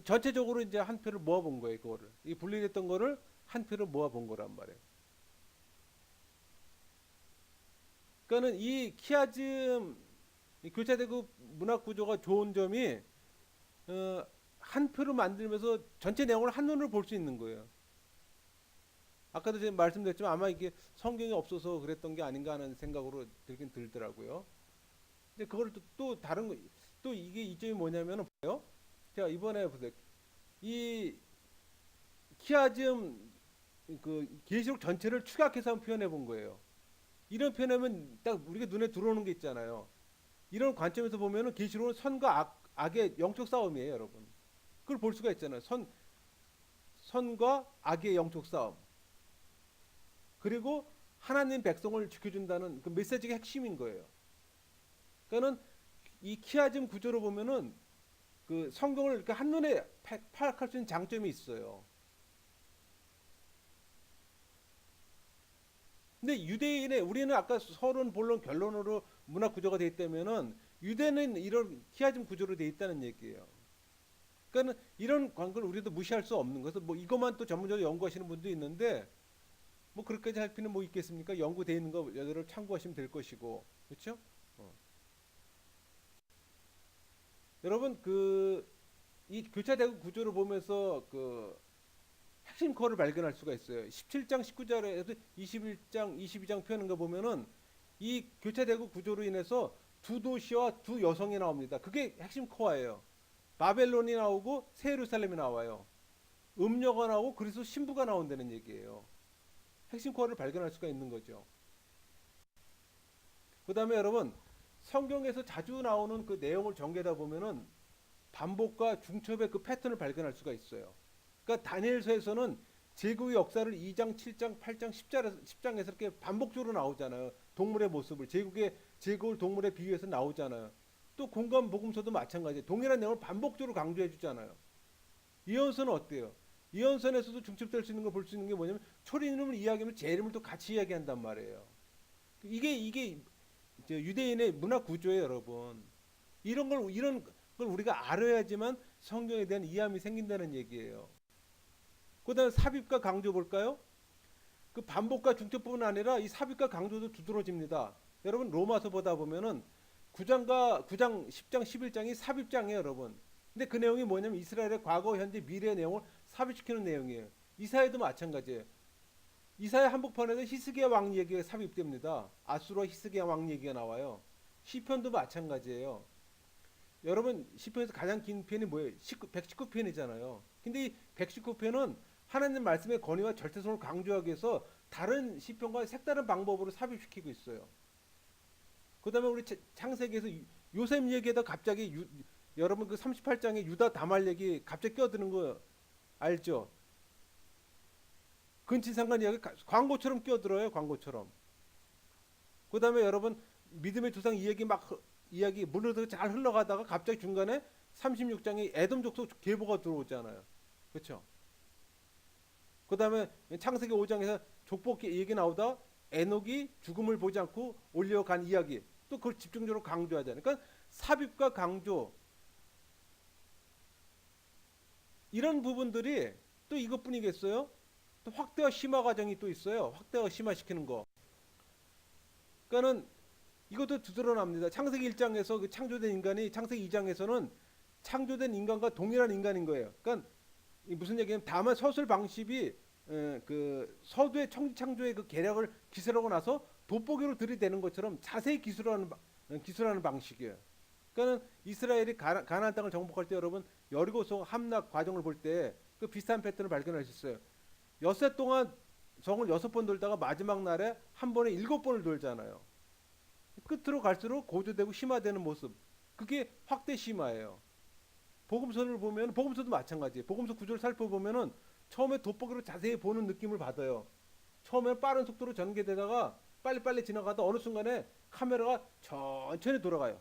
전체적으로 이제 한 표를 모아본 거예요. 그거를 이 분리됐던 거를 한 표를 모아본 거란 말이에요. 그러니까는 이 키아즘 이 교차대국 문학 구조가 좋은 점이 한 표를 만들면서 전체 내용을 한눈으로 볼 수 있는 거예요. 아까도 제가 말씀드렸지만 아마 이게 성경이 없어서 그랬던 게 아닌가 하는 생각으로 들긴 들더라고요. 근데 그걸 또 다른 거, 또 이게 이점이 뭐냐면은 뭐예요? 제가 이번에 보세요. 이 키아즘 그 계시록 전체를 축약해서 한번 표현해 본 거예요. 이런 표현하면 딱 우리가 눈에 들어오는 게 있잖아요. 이런 관점에서 보면은 계시록은 선과 악의 영적 싸움이에요, 여러분. 그걸 볼 수가 있잖아요. 선과 악의 영적 싸움. 그리고 하나님 백성을 지켜준다는 그 메시지가 핵심인 거예요. 그러니까는 이 키아즘 구조로 보면은 그 성경을 이렇게 한눈에 파악할 수 있는 장점이 있어요. 근데 유대인의 우리는 아까 서론, 본론, 결론으로 문학 구조가 돼 있다면은 유대는 이런 키아즘 구조로 돼 있다는 얘기예요. 그러니까 이런 관계를 우리도 무시할 수 없는 것은 뭐 이것만 또 전문적으로 연구하시는 분도 있는데 뭐 그렇게까지 할 필요는 뭐 있겠습니까? 연구돼 있는 거 여러분 참고하시면 될 것이고 그렇죠? 어. 여러분 그 이 교차대국 구조를 보면서 그 핵심 코어를 발견할 수가 있어요. 17장 19절에서 21장 22장 표현한 거 보면은 이 교차대국 구조로 인해서 두 도시와 두 여성이 나옵니다. 그게 핵심 코어예요. 바벨론이 나오고 새 예루살렘이 나와요. 음녀가 나오고 그리스도 신부가 나온다는 얘기예요. 핵심 코어를 발견할 수가 있는 거죠. 그다음에 여러분 성경에서 자주 나오는 그 내용을 전개하다 보면은 반복과 중첩의 그 패턴을 발견할 수가 있어요. 그러니까 다니엘서에서는 제국의 역사를 2장, 7장, 8장, 10장에서 이렇게 반복적으로 나오잖아요. 동물의 모습을 제국을 동물에 비유해서 나오잖아요. 또 공간 복음서도 마찬가지예요. 동일한 내용을 반복적으로 강조해 주잖아요. 이언서는 어때요? 이언선에서도 중첩될 수 있는 걸 볼 수 있는 게 뭐냐면 초리 이름을 이야기하면 제 이름을 또 같이 이야기한단 말이에요. 이게 유대인의 문화 구조예요, 여러분. 이런 걸 우리가 알아야지만 성경에 대한 이해함이 생긴다는 얘기예요. 그다음에 삽입과 강조 볼까요? 그 반복과 중첩뿐 아니라 이 삽입과 강조도 두드러집니다. 여러분 로마서 보다 보면은 9장, 10장, 11장이 삽입장이에요, 여러분. 근데 그 내용이 뭐냐면 이스라엘의 과거, 현재, 미래의 내용을 삽입시키는 내용이에요. 이사야도 마찬가지예요. 이사야 한복판에서 히스기야 왕 얘기가 삽입됩니다. 아수르와 히스기야 왕 얘기가 나와요. 시편도 마찬가지예요. 여러분 시편에서 가장 긴 편이 뭐예요? 119편이잖아요. 근데 이 119편은 하나님 말씀의 권위와 절대성을 강조하기 위해서 다른 시편과 색다른 방법으로 삽입시키고 있어요. 그다음에 우리 창세기에서 요셉 얘기에다 갑자기 여러분 그 38장에 유다 다말 얘기 갑자기 끼어드는 거 알죠? 근친상간 이야기 광고처럼 끼어들어요. 광고처럼. 그다음에 여러분 믿음의 조상 이야기 물러들어 잘 흘러가다가 갑자기 중간에 36장에 에돔 족속 계보가 들어오잖아요. 그렇죠? 그다음에 창세기 5장에서 족보 얘기 나오다 에녹이 죽음을 보지 않고 올려간 이야기 또 그걸 집중적으로 강조하잖아요. 그러니까 삽입과 강조 이런 부분들이 또 이것뿐이겠어요? 또 확대와 심화 과정이 또 있어요. 확대와 심화시키는 거. 그러니까는 이것도 드러납니다. 창세기 1장에서 그 창조된 인간이 창세기 2장에서는 창조된 인간과 동일한 인간인 거예요. 그러니까 무슨 얘기냐면 다만 서술 방식이 그 서두의 창조의 그 계략을 기술하고 나서 돋보기로 들이대는 것처럼 자세히 기술하는 방식이에요. 그러니까 이스라엘이 가나안 땅을 정복할 때 여러분 여리고성 함락 과정을 볼 때 그 비슷한 패턴을 발견하셨어요. 엿새 동안 성을 6번 돌다가 마지막 날에 한 번에 7번을 돌잖아요. 끝으로 갈수록 고조되고 심화되는 모습. 그게 확대 심화예요. 복음서를 보면 복음서도 마찬가지예요. 복음서 구조를 살펴보면은 처음에 돋보기로 자세히 보는 느낌을 받아요. 처음에는 빠른 속도로 전개되다가 빨리빨리 지나가다 어느 순간에 카메라가 천천히 돌아가요.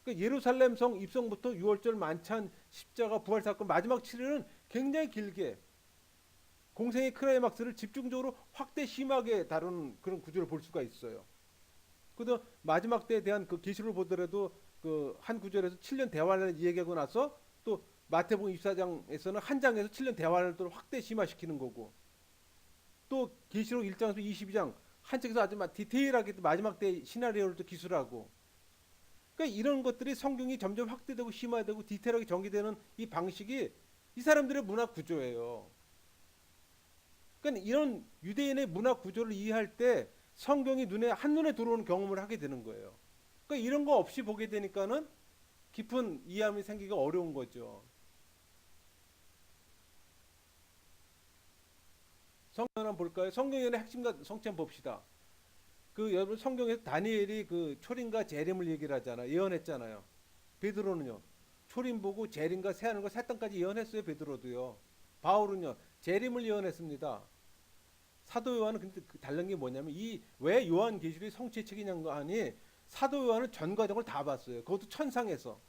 그러니까 예루살렘 성 입성부터 유월절 만찬 십자가 부활 사건 마지막 7일은 굉장히 길게 공생의 크라이막스를 집중적으로 확대 심하게 다루는 그런 구조를 볼 수가 있어요. 그래도 마지막 때에 대한 그 계시를 보더라도 그 한 구절에서 7년 대환란을 이야기하고 나서 또 마태복음 24장에서는 한 장에서 7년 대환란을 또 확대 심화시키는 거고 또 계시록 1장에서 22장 한 책에서 아주 디테일하게 또 마지막 때 시나리오를 또 기술하고 그러니까 이런 것들이 성경이 점점 확대되고 심화되고 디테일하게 전개되는 이 방식이 이 사람들의 문화 구조예요. 그러니까 이런 유대인의 문화 구조를 이해할 때 성경이 눈에 한눈에 들어오는 경험을 하게 되는 거예요. 그러니까 이런 거 없이 보게 되니까는 깊은 이해함이 생기기가 어려운 거죠. 성경 한번 볼까요? 성경의 핵심과 성체 한번 봅시다. 그 여러분 성경에서 다니엘이 그 초림과 재림을 얘기를 하잖아요. 예언했잖아요. 베드로는요. 초림 보고 재림과 새하늘과 새 땅까지 예언했어요. 베드로도요. 바울은요. 재림을 예언했습니다. 사도 요한은 근데 그 다른 게 뭐냐면 이 왜 요한계시록이 성취의 책이냐고 하니 사도 요한은 전 과정을 다 봤어요. 그것도 천상에서.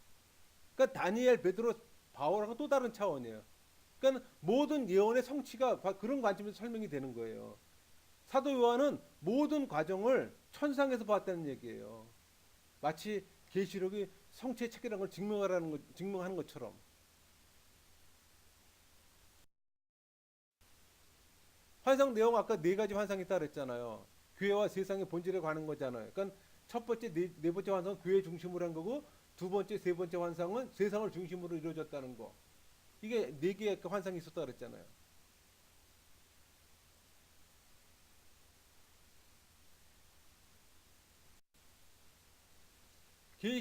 그러니까 다니엘, 베드로, 바울하고 또 다른 차원이에요. 그러니까 모든 예언의 성취가 그런 관점에서 설명이 되는 거예요. 사도 요한은 모든 과정을 천상에서 봤다는 얘기예요. 마치 계시록이 성취의 책이라는 걸 증명하는 것처럼. 환상 내용 아까 네 가지 환상이 있다 그랬잖아요. 교회와 세상의 본질에 관한 거잖아요. 그러니까 첫 번째 네 번째 환상은 교회 중심으로 한 거고 두 번째 세 번째 환상은 세상을 중심으로 이루어졌다는 거. 이게 네 개의 환상이 있었다 그랬잖아요.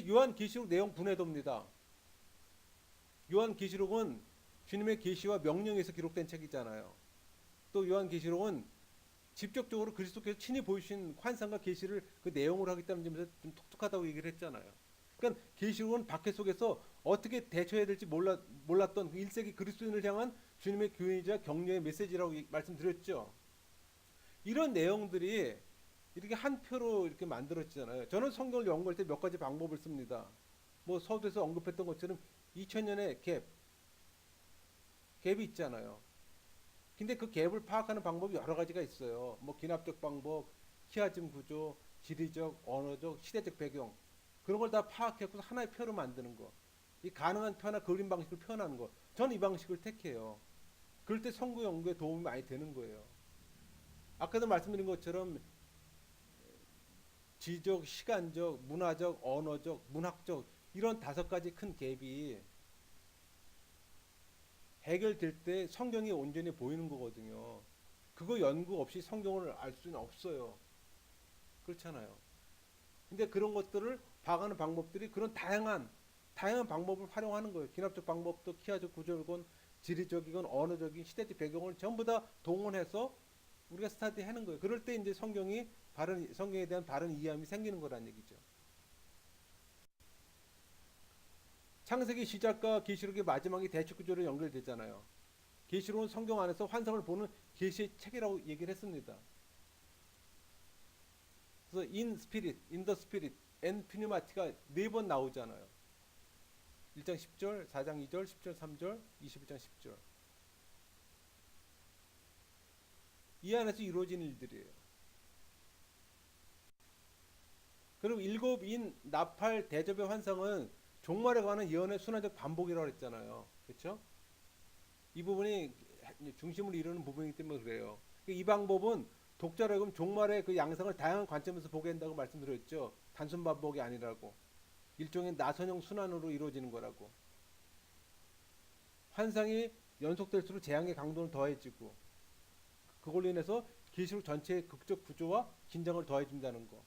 요한 계시록 내용 분해도입니다. 요한 계시록은 주님의 계시와 명령에서 기록된 책이잖아요. 또 요한 계시록은 직접적으로 그리스도께서 친히 보이신 환상과 계시를 그 내용으로 하기 때문에 좀 독특하다고 얘기를 했잖아요. 그러니까 계시록은 박해 속에서 어떻게 대처해야 될지 몰랐던 1세기 그리스도인을 향한 주님의 교훈이자 격려의 메시지라고 말씀드렸죠. 이런 내용들이 이렇게 한 표로 이렇게 만들어지잖아요. 저는 성경을 연구할 때 몇 가지 방법을 씁니다. 뭐 서두에서 언급했던 것처럼 2000년의 갭이 있잖아요. 근데 그 갭을 파악하는 방법이 여러 가지가 있어요. 뭐 기납적 방법, 키아즘 구조, 지리적, 언어적, 시대적 배경 그런 걸 다 파악해서 하나의 표로 만드는 거. 이 가능한 표나 그림 방식을 표현하는 거. 저는 이 방식을 택해요. 그럴 때 선구 연구에 도움이 많이 되는 거예요. 아까도 말씀드린 것처럼 지적, 시간적, 문화적, 언어적, 문학적 이런 다섯 가지 큰 갭이 해결될 때 성경이 온전히 보이는 거거든요. 그거 연구 없이 성경을 알 수는 없어요. 그렇잖아요. 근데 그런 것들을 봐가는 방법들이 그런 다양한 방법을 활용하는 거예요. 기납적 방법도 키아적 구조건 지리적이건 언어적인 시대적 배경을 전부 다 동원해서 우리가 스타디하는 거예요. 그럴 때 이제 성경에 대한 바른 이해함이 생기는 거란 얘기죠. 창세기 시작과 계시록의 마지막이 대척 구조로 연결되잖아요. 계시록은 성경 안에서 환상을 보는 계시의 책이라고 얘기를 했습니다. 그래서 in spirit, in the spirit, and pneumati가 네 번 나오잖아요. 1장 10절, 4장 2절, 10절 3절, 21장 10절. 이 안에서 이루어진 일들이에요. 그리고 일곱인 나팔 대접의 환상은 종말에 관한 예언의 순환적 반복이라고 했잖아요. 그렇죠? 이 부분이 중심을 이루는 부분이기 때문에 그래요. 이 방법은 독자라고 종말의 그 양상을 다양한 관점에서 보게 한다고 말씀드렸죠. 단순 반복이 아니라고. 일종의 나선형 순환으로 이루어지는 거라고. 환상이 연속될수록 재앙의 강도는 더해지고 그걸로 인해서 계시록 전체의 극적 구조와 긴장을 더해준다는 거.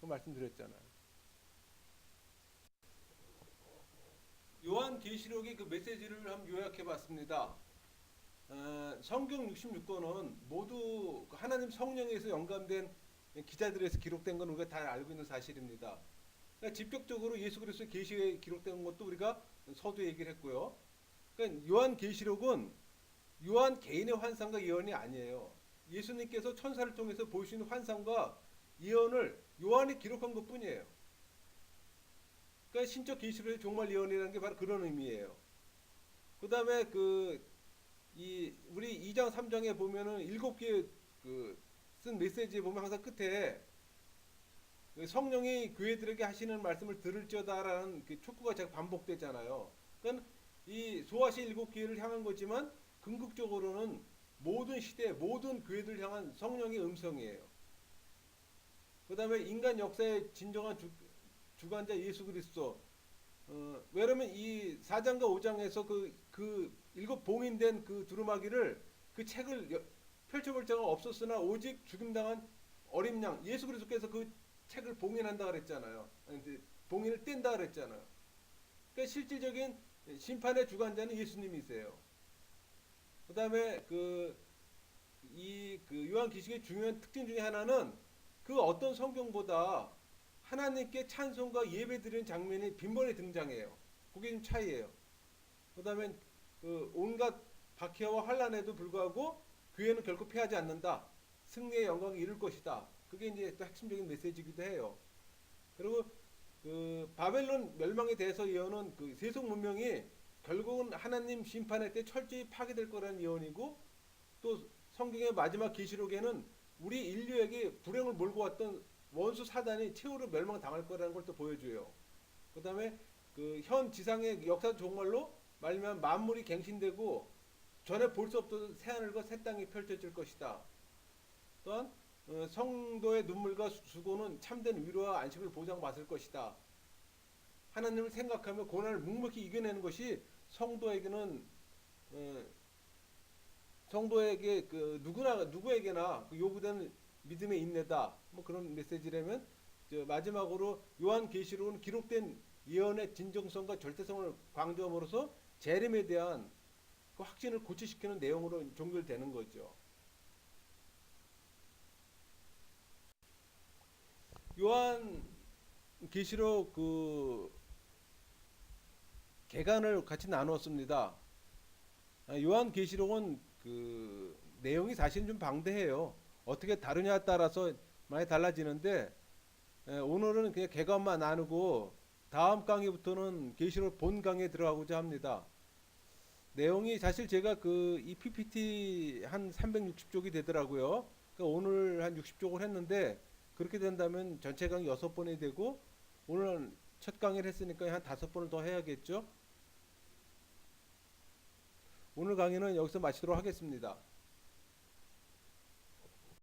그 말씀드렸잖아요. 요한 계시록의 그 메시지를 한번 요약해봤습니다. 성경 66권은 모두 하나님 성령에서 영감된 기자들에서 기록된 건 우리가 다 알고 있는 사실입니다. 그러니까 직접적으로 예수 그리스도의 계시에 기록된 것도 우리가 서두에 얘기를 했고요. 그러니까 요한 계시록은 요한 개인의 환상과 예언이 아니에요. 예수님께서 천사를 통해서 보여주신 환상과 예언을 요한이 기록한 것뿐이에요. 그러니까 신적 계시로의 종말 예언이라는 게 바로 그런 의미예요. 그다음에 우리 2장 3장에 보면은 7개 쓴 메시지에 보면 항상 끝에 그 성령이 교회들에게 하시는 말씀을 들을지어다라는 그 촉구가 자꾸 반복되잖아요. 그러니까 이 소아시 7교회를 향한 거지만 궁극적으로는 모든 시대, 모든 교회들 향한 성령의 음성이에요. 그다음에 인간 역사의 진정한 주관자 예수 그리스도. 왜냐면 이 4장과 5장에서 그 일곱 봉인된 그 두루마기를 그 책을 펼쳐볼 자가 없었으나 오직 죽임당한 어린 양 예수 그리스도께서 그 책을 봉인한다 그랬잖아요. 봉인을 뗀다 그랬잖아요. 그러니까 실질적인 심판의 주관자는 예수님이세요. 그다음에 요한 기식의 중요한 특징 중에 하나는 그 어떤 성경보다 하나님께 찬송과 예배드리는 장면이 빈번히 등장해요. 그게 좀 차이예요. 그다음에 온갖 박해와 환란에도 불구하고 교회는 결코 패하지 않는다. 승리의 영광을 이룰 것이다. 그게 이제 또 핵심적인 메시지이기도 해요. 그리고 바벨론 멸망에 대해서 예언은 그 세속 문명이 결국은 하나님 심판할 때 철저히 파괴될 거라는 예언이고 또 성경의 마지막 계시록에는 우리 인류에게 불행을 몰고 왔던 원수 사단이 최후로 멸망당할 거라는 걸 또 보여줘요. 그다음에 현 지상의 역사 종말로 말하면 만물이 갱신되고 전에 볼 수 없던 새 하늘과 새 땅이 펼쳐질 것이다. 또한 성도의 눈물과 수고는 참된 위로와 안식을 보장받을 것이다. 하나님을 생각하며 고난을 묵묵히 이겨내는 것이 성도에게는 성도에게 누구에게나 요구되는 믿음의 인내다. 뭐 그런 메시지라면 마지막으로 요한 계시록은 기록된 예언의 진정성과 절대성을 강조함으로써 재림에 대한 그 확신을 고취시키는 내용으로 종결되는 거죠. 요한 계시록 개간을 같이 나눴습니다. 요한 계시록은 내용이 사실 좀 방대해요. 어떻게 다루냐에 따라서 많이 달라지는데 오늘은 그냥 개간만 나누고 다음 강의부터는 계시록 본 강의에 들어가고자 합니다. 내용이 사실 제가 이 PPT 한 360쪽이 되더라고요. 그러니까 오늘 한 60쪽을 했는데 그렇게 된다면 전체 강의 6번이 되고 오늘 첫 강의를 했으니까 한 5번을 더 해야겠죠. 오늘 강의는 여기서 마치도록 하겠습니다.